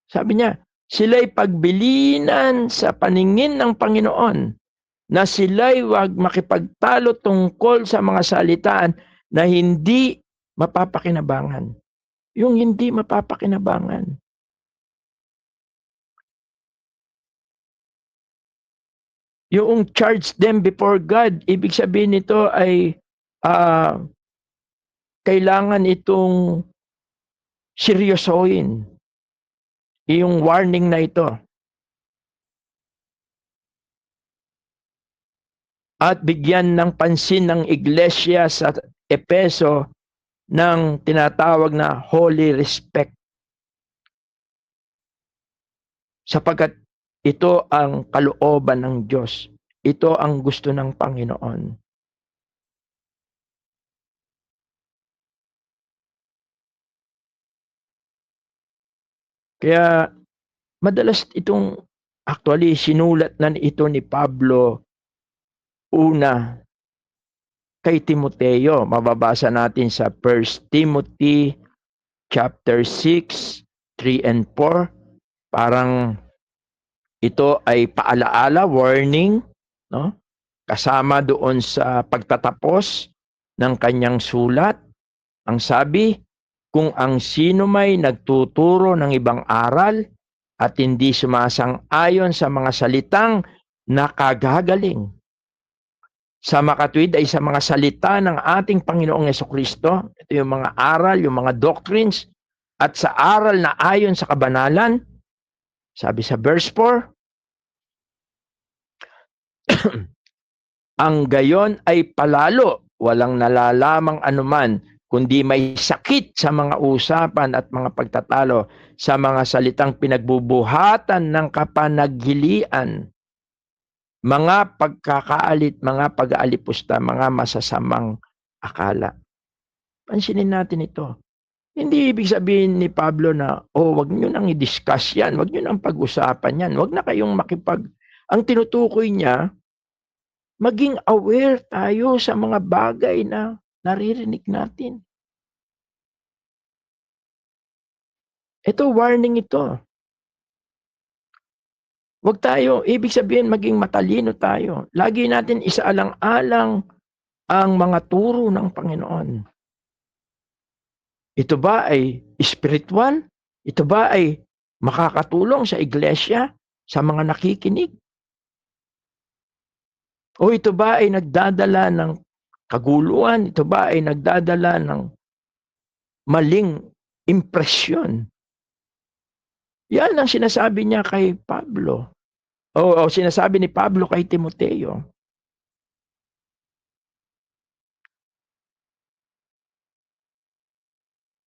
Sabi niya, sila'y pagbilinan sa paningin ng Panginoon na sila'y wag makipagtalo tungkol sa mga salitaan na hindi mapapakinabangan. Yung hindi mapapakinabangan. Yung charge them before God, ibig sabihin nito ay kailangan itong seryosohin. Yung warning na ito. At bigyan ng pansin ng iglesia sa Epeso ng tinatawag na holy respect. Sapagkat ito ang kalooban ng Diyos. Ito ang gusto ng Panginoon. Kaya madalas itong actually sinulat na ito ni Pablo una kay Timoteo. Mababasa natin sa 1 Timothy chapter 6, 3 and 4. Parang ito ay paalaala, warning, no? Kasama doon sa pagtatapos ng kanyang sulat. Ang sabi, kung ang sino may nagtuturo ng ibang aral at hindi sumasang-ayon sa mga salitang nakagagaling, sa makatuwid ay sa mga salita ng ating Panginoong Jesucristo, ito yung mga aral, yung mga doctrines, at sa aral na ayon sa kabanalan, sabi sa verse 4, ang gayon ay palalo, walang nalalamang anuman, kundi may sakit sa mga usapan at mga pagtatalo, sa mga salitang pinagbubuhatan ng kapanaghilian, mga pagkakaalit, mga pag-aalipusta, mga masasamang akala. Pansinin natin ito. Hindi ibig sabihin ni Pablo na, wag nyo nang i-discuss yan, wag nyo nang pag-usapan yan, wag na kayong Ang tinutukoy niya, maging aware tayo sa mga bagay na naririnig natin. Ito, warning ito. Huwag tayo, ibig sabihin maging matalino tayo. Lagi natin isaalang-alang ang mga turo ng Panginoon. Ito ba ay spiritual? Ito ba ay makakatulong sa iglesia, sa mga nakikinig? O ito ba ay nagdadala ng kaguluhan? Ito ba ay nagdadala ng maling impresyon? Yan ang sinasabi niya kay Pablo. O sinasabi ni Pablo kay Timoteo.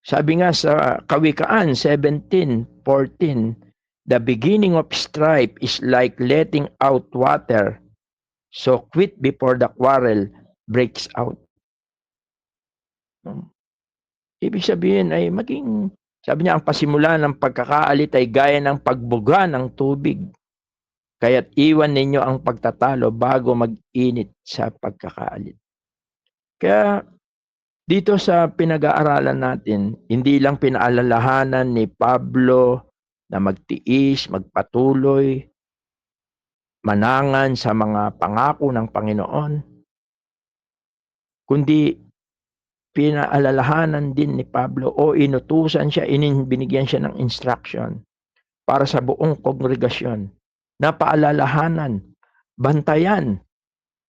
Sabi nga sa Kawikaan 17:14, the beginning of strife is like letting out water, so quit before the quarrel breaks out. Ibig sabihin ay sabi niya, ang pasimula ng pagkakaalit ay gaya ng pagbuga ng tubig. Kaya't iwan ninyo ang pagtatalo bago mag-init sa pagkakaalit. Kaya dito sa pinag-aaralan natin, hindi lang pinaalalahanan ni Pablo na magtiis, magpatuloy, manangan sa mga pangako ng Panginoon, kundi pinaalalahanan din ni Pablo o inutusan siya, binigyan siya ng instruction para sa buong kongregasyon na paalalahanan, bantayan,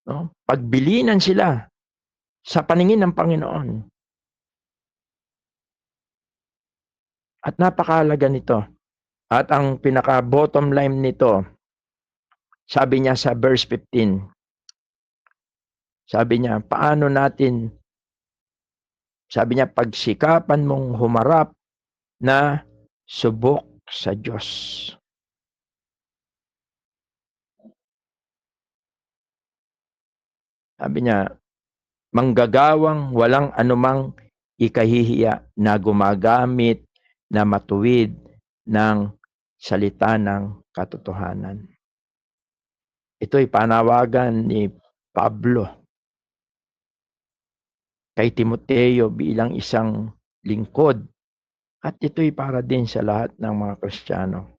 no? Pagbilinan sila sa paningin ng Panginoon. At napakahalaga nito. At ang pinaka-bottom line nito, sabi niya sa verse 15, sabi niya, sabi niya, pagsikapan mong humarap na subok sa Diyos. Sabi niya, manggagawang walang anumang ikahihiya na gumagamit na matuwid ng salita ng katotohanan. Ito'y panawagan ni Pablo kay Timoteo bilang isang lingkod, at ito'y para din sa lahat ng mga Kristiyano.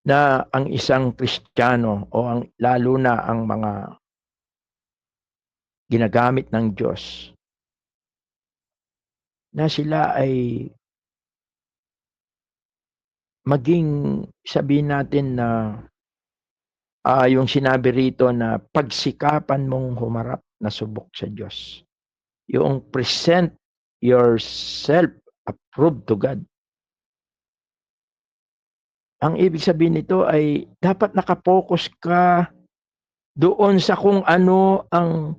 Na ang isang Kristiyano o lalo na ang mga ginagamit ng Diyos, na sila ay maging, sabihin natin na yung sinabi rito na pagsikapan mong humarap na subok sa Diyos. Yung present yourself approved to God. Ang ibig sabihin nito ay dapat nakapokus ka doon sa kung ano ang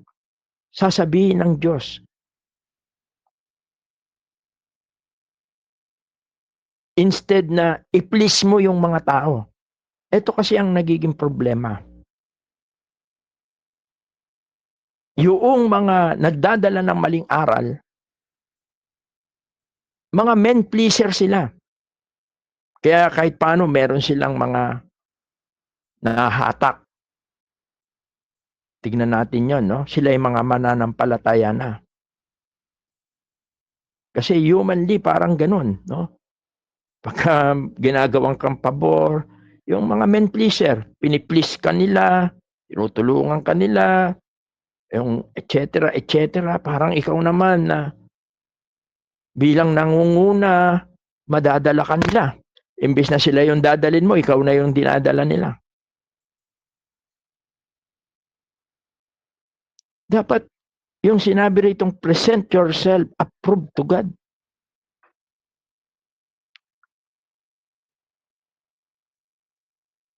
sasabihin ng Diyos. Instead na i-please mo yung mga tao. Ito kasi ang nagiging problema. Yung mga nagdadala ng maling aral, mga men pleaser sila. Kaya kahit paano meron silang mga nahahatak. Tignan natin yon, no? Sila yung mga mananampalataya na. Kasi humanly parang ganun, no? Pagka ginagawang kang pabor, yung mga men pleaser, piniplease ka nila, tinutulungan ka nila, yung etc., parang ikaw naman na bilang nangunguna, madadala ka nila. Imbes na sila yung dadalin mo, ikaw na yung dinadala nila. Dapat yung sinabi ritong present yourself approved to God.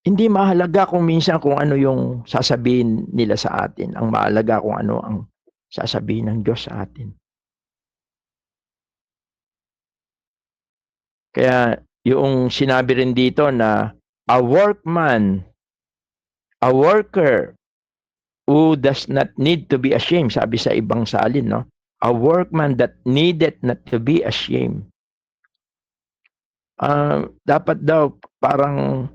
Hindi mahalaga kung minsan kung ano yung sasabihin nila sa atin. Ang mahalaga kung ano ang sasabihin ng Diyos sa atin. Kaya yung sinabi rin dito na a worker who does not need to be ashamed, sabi sa ibang salin, no? A workman that needed not to be ashamed. Dapat daw parang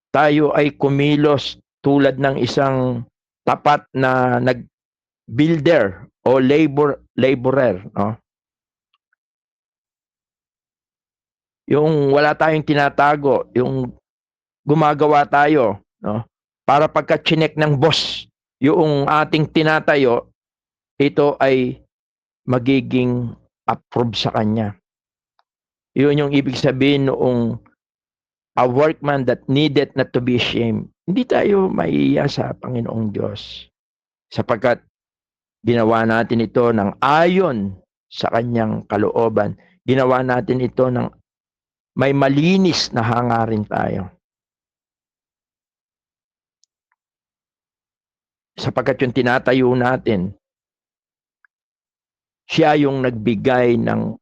tayo ay kumilos tulad ng isang tapat na nag-builder o laborer, no? yung wala tayong tinatago, yung gumagawa tayo, no? Para pagka chinek ng boss yung ating tinatayo, ito ay magiging approve sa kanya. Yun yung ibig sabihin noong a workman that needed not to be ashamed. Hindi tayo maiiya sa Panginoong Diyos sapagkat ginawa natin ito ng ayon sa kanyang kalooban. Ginawa natin ito ng may malinis na hangarin tayo. Sapagkat yung tinatayo natin, siya yung nagbigay ng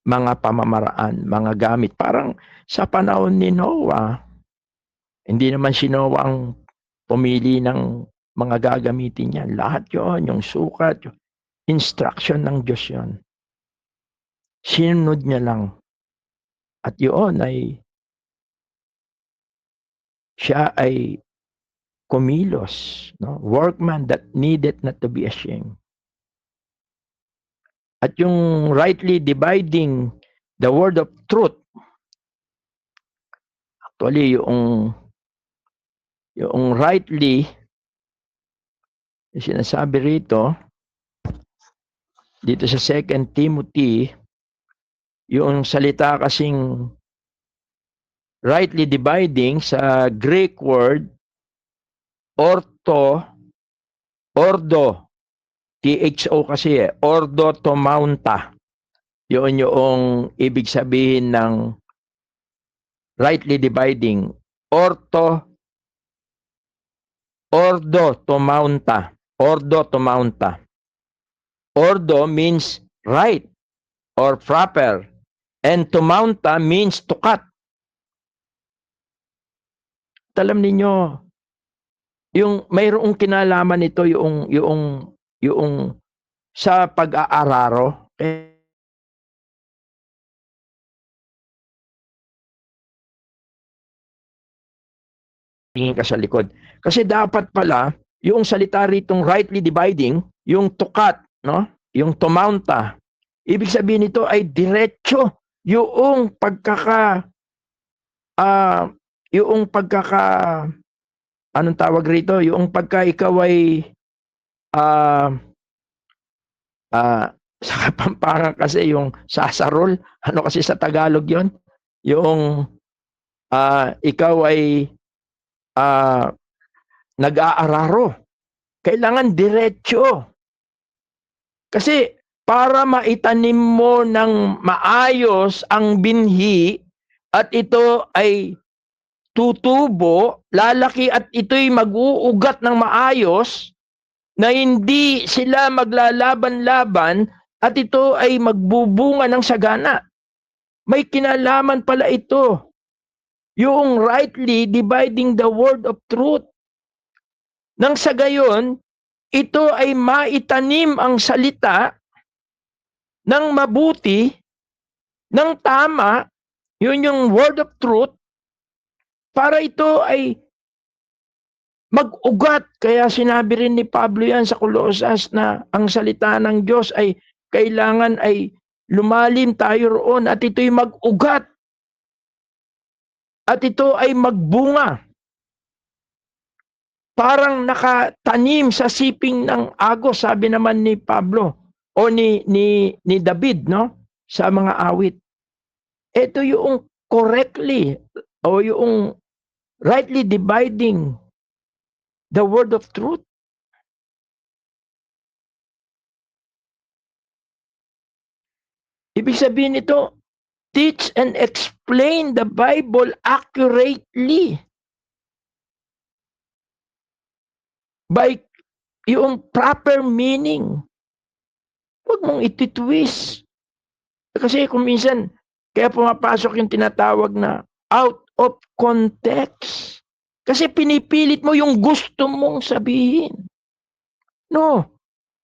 mga pamamaraan, mga gamit. Parang sa panahon ni Noah, hindi naman si Noah ang pumili ng mga gagamitin niya. Lahat yon, yung sukat, yung instruction ng Diyos yon. Sinunod niya lang. At yun ay, siya ay kumilos. No? Workman that needed not to be ashamed. At yung rightly dividing the word of truth, actually yung rightly, sinasabi rito, dito sa 2 Timothy, yung salita kasing rightly dividing sa Greek word, ordo, THO kasi ordo tomaunta. Yun yung ibig sabihin ng rightly dividing. Ordo tomaunta. Ordo tomaunta. Ordo means right or proper. And tomaunta means to cut. Alam ninyo, yung mayroong kinalaman nito yung sa pag-aararo. Tingin ka sa likod. Kasi dapat pala, yung salita ritong rightly dividing, yung tukat, no? Yung tomaunta, ibig sabihin nito ay diretso yung anong tawag rito? Yung pagka ikaw ay sa Kapampangan kasi yung sasarol, ano kasi sa Tagalog yon? Yung ikaw ay nag-aararo. Kailangan diretso. Kasi para maitanim mo ng maayos ang binhi at ito ay tutubo, lalaki at ito'y mag-uugat ng maayos na hindi sila maglalaban-laban at ito ay magbubunga ng sagana. May kinalaman pala ito. Yung rightly dividing the word of truth. Nang sa gayon, ito ay maitanim ang salita ng mabuti, ng tama, yun yung word of truth, para ito ay mag-ugat. Kaya sinabi rin ni Pablo yan sa Colosas na ang salita ng Diyos ay kailangan ay lumalim tayo roon at ito'y mag-ugat. At ito ay magbunga. Parang nakatanim sa siping ng agos, sabi naman ni Pablo o ni David, no? Sa mga awit. Ito yung correctly o yung rightly dividing the word of truth. Ibig sabihin nito, teach and explain the Bible accurately. By yung proper meaning. Huwag mong ititwist. Kasi kung minsan, kaya pumapasok yung tinatawag na out of context. Kasi pinipilit mo yung gusto mong sabihin. No.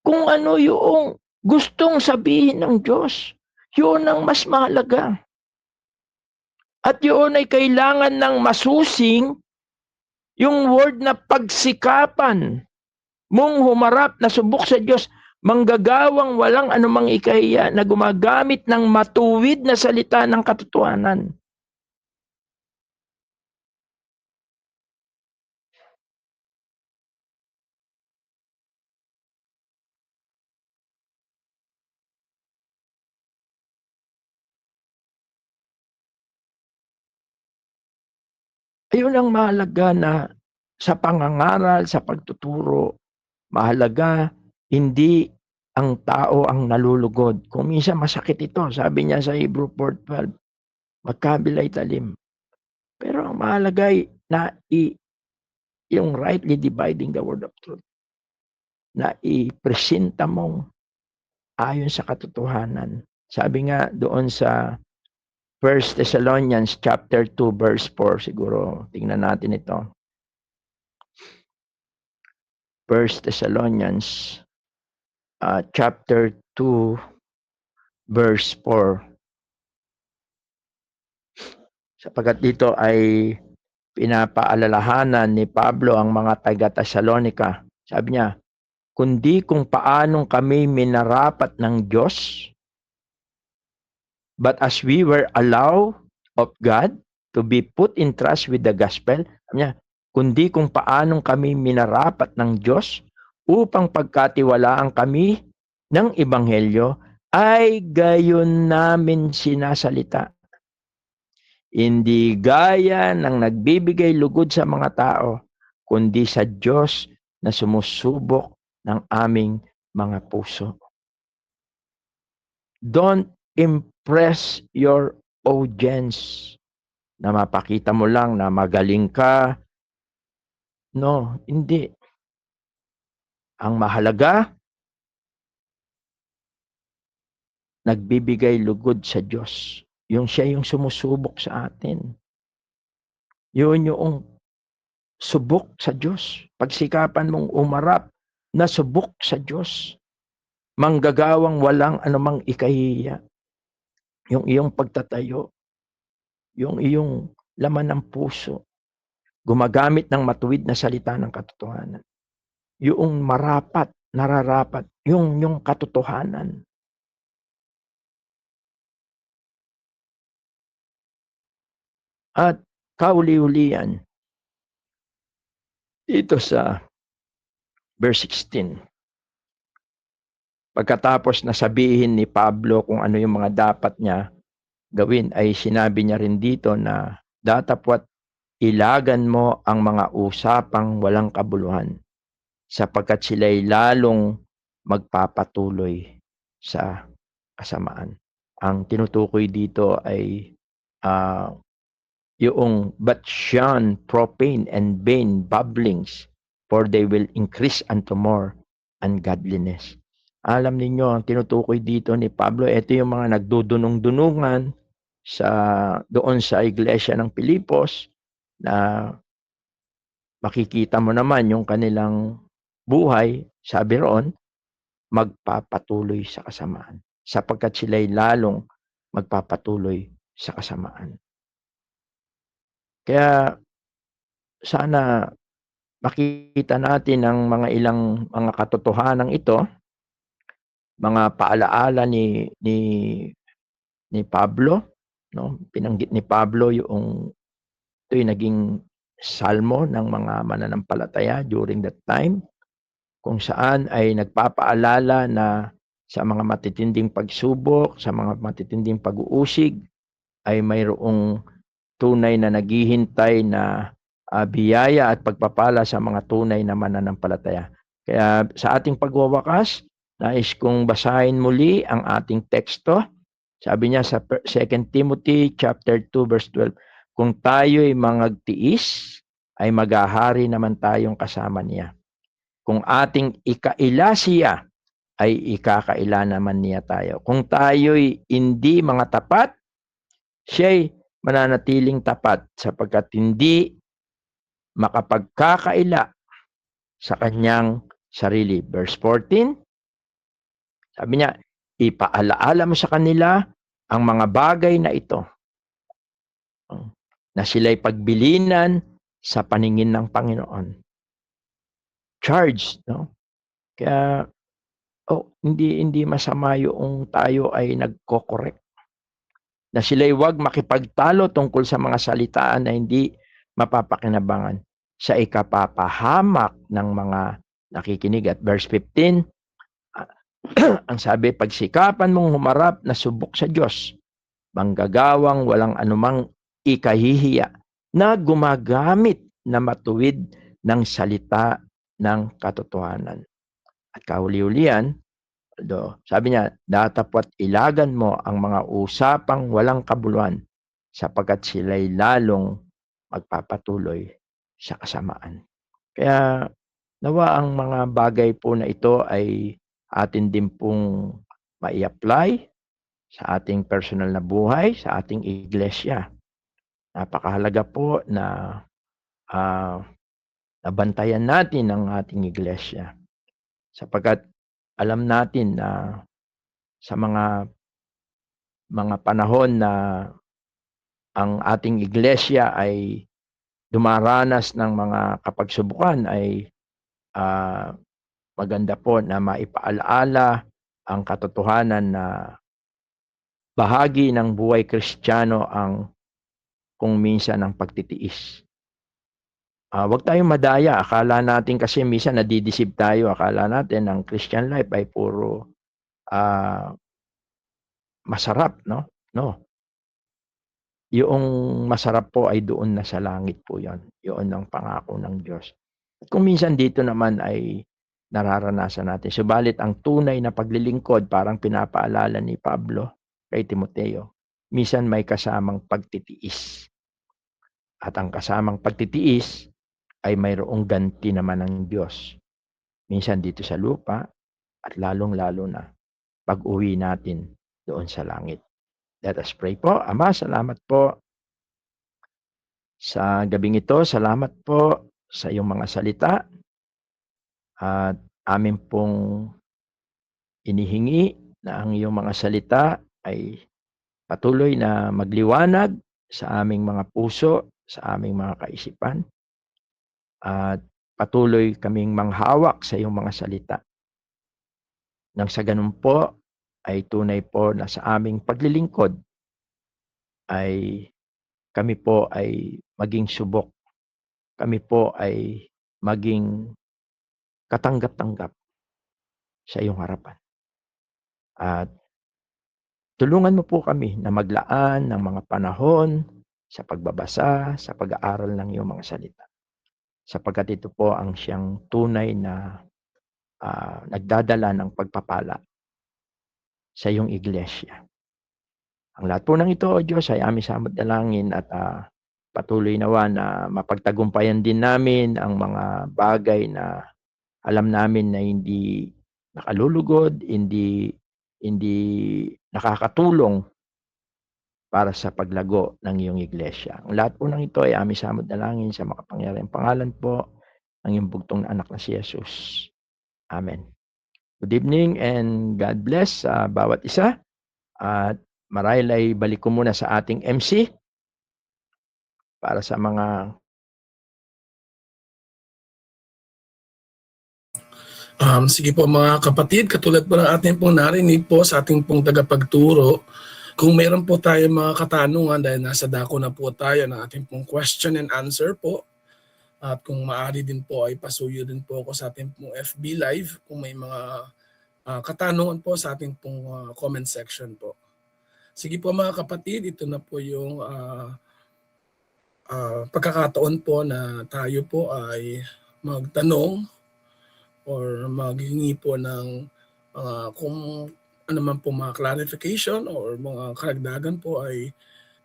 Kung ano yung gustong sabihin ng Diyos, yun ang mas mahalaga. At yun ay kailangan ng masusing yung word na pagsikapan mong humarap na subok sa Diyos, manggagawang walang anumang ikahiya na gumagamit ng matuwid na salita ng katotohanan. Ayun ang mahalaga na sa pangangaral, sa pagtuturo, mahalaga hindi ang tao ang nalulugod. Kung minsan masakit ito, sabi niya sa Hebrew 4:12, magkabila'y talim. Pero ang mahalaga ay na yung rightly dividing the word of truth, na ipresenta mong ayon sa katotohanan. Sabi nga doon sa 1 Thessalonians chapter 2 verse 4, siguro tingnan natin ito. 1 Thessalonians chapter 2 verse 4. Sapagkat dito ay pinapaalalahanan ni Pablo ang mga taga-Tesalonica. Sabi niya, kundi kung paanong kami minarapat ng Diyos, but as we were allowed of God to be put in trust with the gospel, sabi niya, kundi kung paanong kami minarapat ng Diyos upang pagkatiwalaan kami ng Ebanghelyo, ay gayon namin sinasalita. Hindi gaya ng nagbibigay lugod sa mga tao, kundi sa Diyos na sumusubok ng aming mga puso. Don't impress your audience na mapakita mo lang na magaling ka. No, hindi. Ang mahalaga, nagbibigay lugod sa Diyos. Siya yung sumusubok sa atin. Yun yung subok sa Diyos. Pagsikapan mong umarap na subok sa Diyos. Manggagawang walang anumang ikahiya. Yung iyong pagtatayo. Yung iyong laman ng puso. Gumagamit ng matuwid na salita ng katotohanan. Yung marapat, nararapat. Yung katotohanan. At kauli-ulian, dito sa verse 16, pagkatapos na sabihin ni Pablo kung ano yung mga dapat niya gawin, ay sinabi niya rin dito na datapwat ilagan mo ang mga usapang walang kabuluhan sapagkat sila'y lalong magpapatuloy sa kasamaan. Ang tinutukoy dito ay yung but shun profane and vain babblings, for they will increase unto more ungodliness. Alam ninyo, ang tinutukoy dito ni Pablo, ito yung mga nagdudunong-dunungan doon sa iglesia ng Pilipos, na makikita mo naman yung kanilang buhay, sabi roon, magpapatuloy sa kasamaan, sapagkat sila'y lalong magpapatuloy sa kasamaan. Kaya sana makita natin ang mga ilang mga katotohanan ito, mga paalaala ni Pablo, no? Binanggit ni Pablo yung ito'y naging salmo ng mga mananampalataya during that time, kung saan ay nagpapaalala na sa mga matitinding pagsubok, sa mga matitinding pag-uusig, ay mayroong tunay na naghihintay na biyaya at pagpapala sa mga tunay na mananampalataya. Kaya sa ating pagwawakas, nais kong basahin muli ang ating teksto. Sabi niya sa 2 Timothy chapter 2 verse 12, kung tayo'y mangagtiis, ay maghahari naman tayong kasama niya. Kung ating ikaila siya, ay ikakaila naman niya tayo. Kung tayo'y hindi mga tapat, siya'y mananatiling tapat sapagkat hindi makapagkakaila sa kanyang sarili. Verse 14, sabi niya, ipaalaala mo sa kanila ang mga bagay na ito, na sila'y pagbilinan sa paningin ng Panginoon. Charged, no? Kaya hindi masama yung tayo ay nagko-correct. Na sila'y huwag makipagtalo tungkol sa mga salitaan na hindi mapapakinabangan sa ikapapahamak ng mga nakikinig. At verse 15, ang sabi, pagsikapan mong humarap na subok sa Diyos, manggagawang walang anumang ikahihiya na gumagamit na matuwid ng salita ng katotohanan. At kahuli-hulihan, sabi niya, datapwat ilagan mo ang mga usapang walang kabuluhan sapagkat sila'y lalong magpapatuloy sa kasamaan. Kaya nawa ang mga bagay po na ito ay atin din pong mai-apply sa ating personal na buhay, sa ating iglesia. Napakahalaga po na nabantayan natin ang ating iglesia sapagkat alam natin na sa mga panahon na ang ating iglesia ay dumaranas ng mga kapagsubukan ay maganda po na maipaalaala ang katotohanan na bahagi ng buhay Kristiyano ang kung minsan ang pagtitiis. Huwag tayong madaya. Akala natin kasi minsan nadidisib tayo. Akala natin ang Christian life ay puro masarap, no? No. Yung masarap po ay doon na sa langit po yon. Yun ang pangako ng Diyos. At kung minsan dito naman ay nararanasan natin. Subalit ang tunay na paglilingkod, parang pinapaalala ni Pablo kay Timoteo, minsan may kasamang pagtitiis. At ang kasamang pagtitiis ay mayroong ganti naman ng Diyos. Minsan dito sa lupa at lalong-lalo na pag-uwi natin doon sa langit. Let us pray po. Ama, salamat po sa gabing ito. Salamat po sa iyong mga salita. At amin pong inihingi na ang iyong mga salita ay patuloy na magliwanag sa aming mga puso, sa aming mga kaisipan. At patuloy kaming manghawak sa iyong mga salita. Nang sa ganun po ay tunay po na sa aming paglilingkod ay kami po ay maging subok. Kami po ay maging katanggap-tanggap sa iyong harapan. At tulungan mo po kami na maglaan ng mga panahon sa pagbabasa, sa pag-aaral ng iyong mga salita. Sapagkat ito po ang siyang tunay na nagdadala ng pagpapala sa iyong iglesia. Ang lahat po ng ito, O Diyos, ay aming samot dalangin at patuloy nawa na mapagtagumpayan din namin ang mga bagay na alam namin na hindi nakalulugod, hindi nakakatulong para sa paglago ng iyong iglesia. Ang lahat po ng ito ay aming samot dalangin sa makapangyarihang pangalan po ng iyong bugtong na anak na si Jesus. Amen. Good evening and God bless sa bawat isa. At marahil ay balik ko muna sa ating MC para sa mga Sige po mga kapatid, katulad po ng ating pong narinig po sa ating pong tagapagturo, kung meron po tayo mga katanungan dahil nasa dako na po tayo ng ating pong question and answer po, at kung maaari din po ay pasuyo din po ako sa ating pong FB Live kung may mga katanungan po sa ating pong comment section po. Sige po mga kapatid, ito na po yung pagkakataon po na tayo po ay magtanong or maghingi po ng kung ano man po mga clarification or mga karagdagan po, ay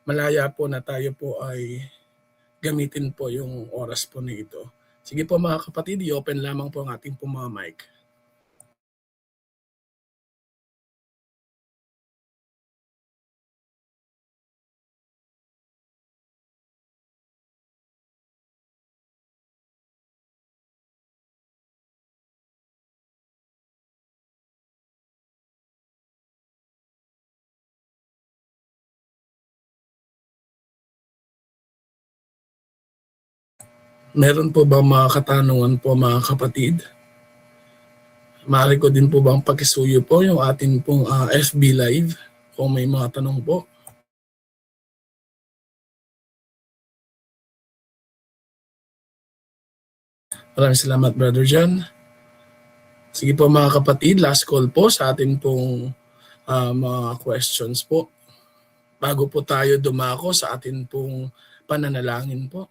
malaya po na tayo po ay gamitin po yung oras po na ito. Sige po mga kapatid, i-open lamang po ang ating po mga mic. Meron po ba mga katanungan po mga kapatid? Maaari ko din po bang pakisuyo po yung atin pong FB Live kung may mga tanong po. Maraming salamat, Brother John. Sige po mga kapatid, last call po sa atin pong mga questions po. Bago po tayo dumako sa atin pong pananalangin po.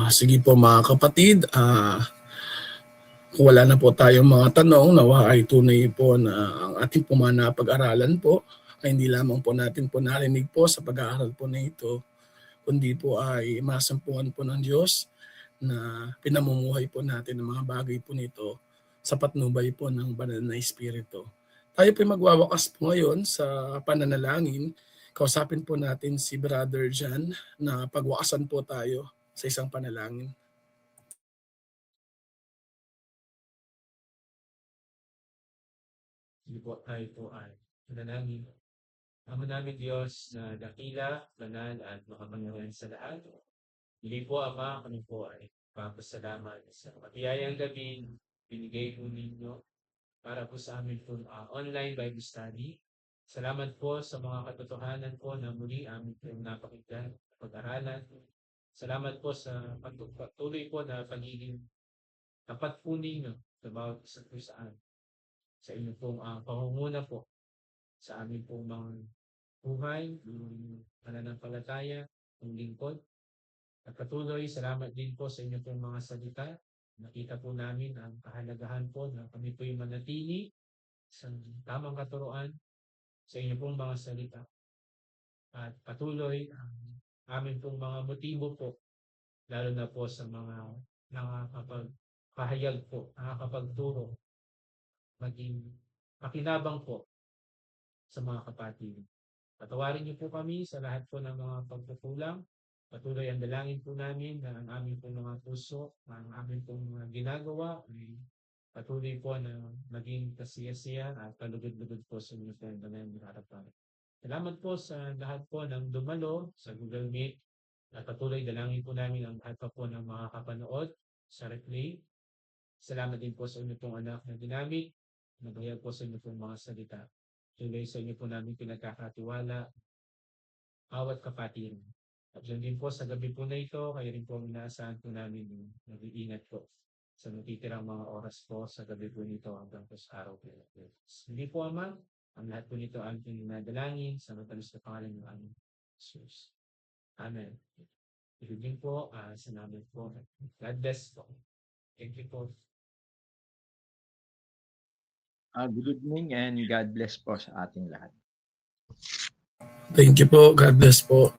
Sige po mga kapatid, kung wala na po tayong mga tanong, nawa ay tunay po na ang ating po mga napag-aralan po ay hindi lamang po natin po narinig po sa pag-aaral po na ito, kundi po ay masampuan po ng Diyos na pinamumuhay po natin ang mga bagay po nito sa patnubay po ng banal na Espiritu. Tayo po magwawakas po ngayon sa pananalangin. Kausapin po natin si Brother Jan na pagwakasan po tayo sa isang panalangin. Sige po, tayo po ay manalangin. Ama namin Diyos na dakila, banal at makapangyarihan sa lahat. Hindi po Ama, kami po ay papasalamat sa matiyayang gabi binigay po ninyo para po sa amin po online Bible study. Salamat po sa mga katotohanan po na muli amin po napakinggan, pag-aralan. Salamat po sa patuloy po na pagiging tapat po ninyo sa bawat isa po sa amin. Sa inyong pong pangunguna po sa aming pong mga buhay, yung pananampalataya, yung lingkod. At patuloy, salamat din po sa inyong pong mga salita. Nakita po namin ang kahalagahan po na kami po yung manatili sa tamang katuroan sa inyong pong mga salita. At patuloy, ang aming pong mga motibo po, lalo na po sa mga nakakapagpahayag po, nakakapagturo, maging makinabang po sa mga kapatid. Patawarin niyo po kami sa lahat po ng mga pagkukulang. Patuloy ang dalangin po namin na ang aming po mga puso, ang aming po mga ginagawa ay patuloy po na maging kasiyasiya at kalugod-lugod po sa inyo po na ng harapan. Salamat po sa lahat po ng dumalo sa Google Meet at patuloy dalangin po namin ang lahat pa po ng mga kapanood sa replay. Salamat din po sa inyo pong anak na dinamik. Nagayag po sa inyo pong mga salita. Tuloy sa inyo po namin pinagkakatiwala, bawat kapatid. At yun din po sa gabi po na ito, kayo rin po inaasahan po namin nag-iingat po sa natitirang mga oras po sa gabi po nito hanggang po sa araw po nito. Hindi po Ama, ang lahat po nito ang pinadalangin sa matamis na pangalan ng aming Jesus. Amen. Ito din po sa namin po. God bless po. Thank you po. Good evening and God bless po sa ating lahat. Thank you po. God bless po.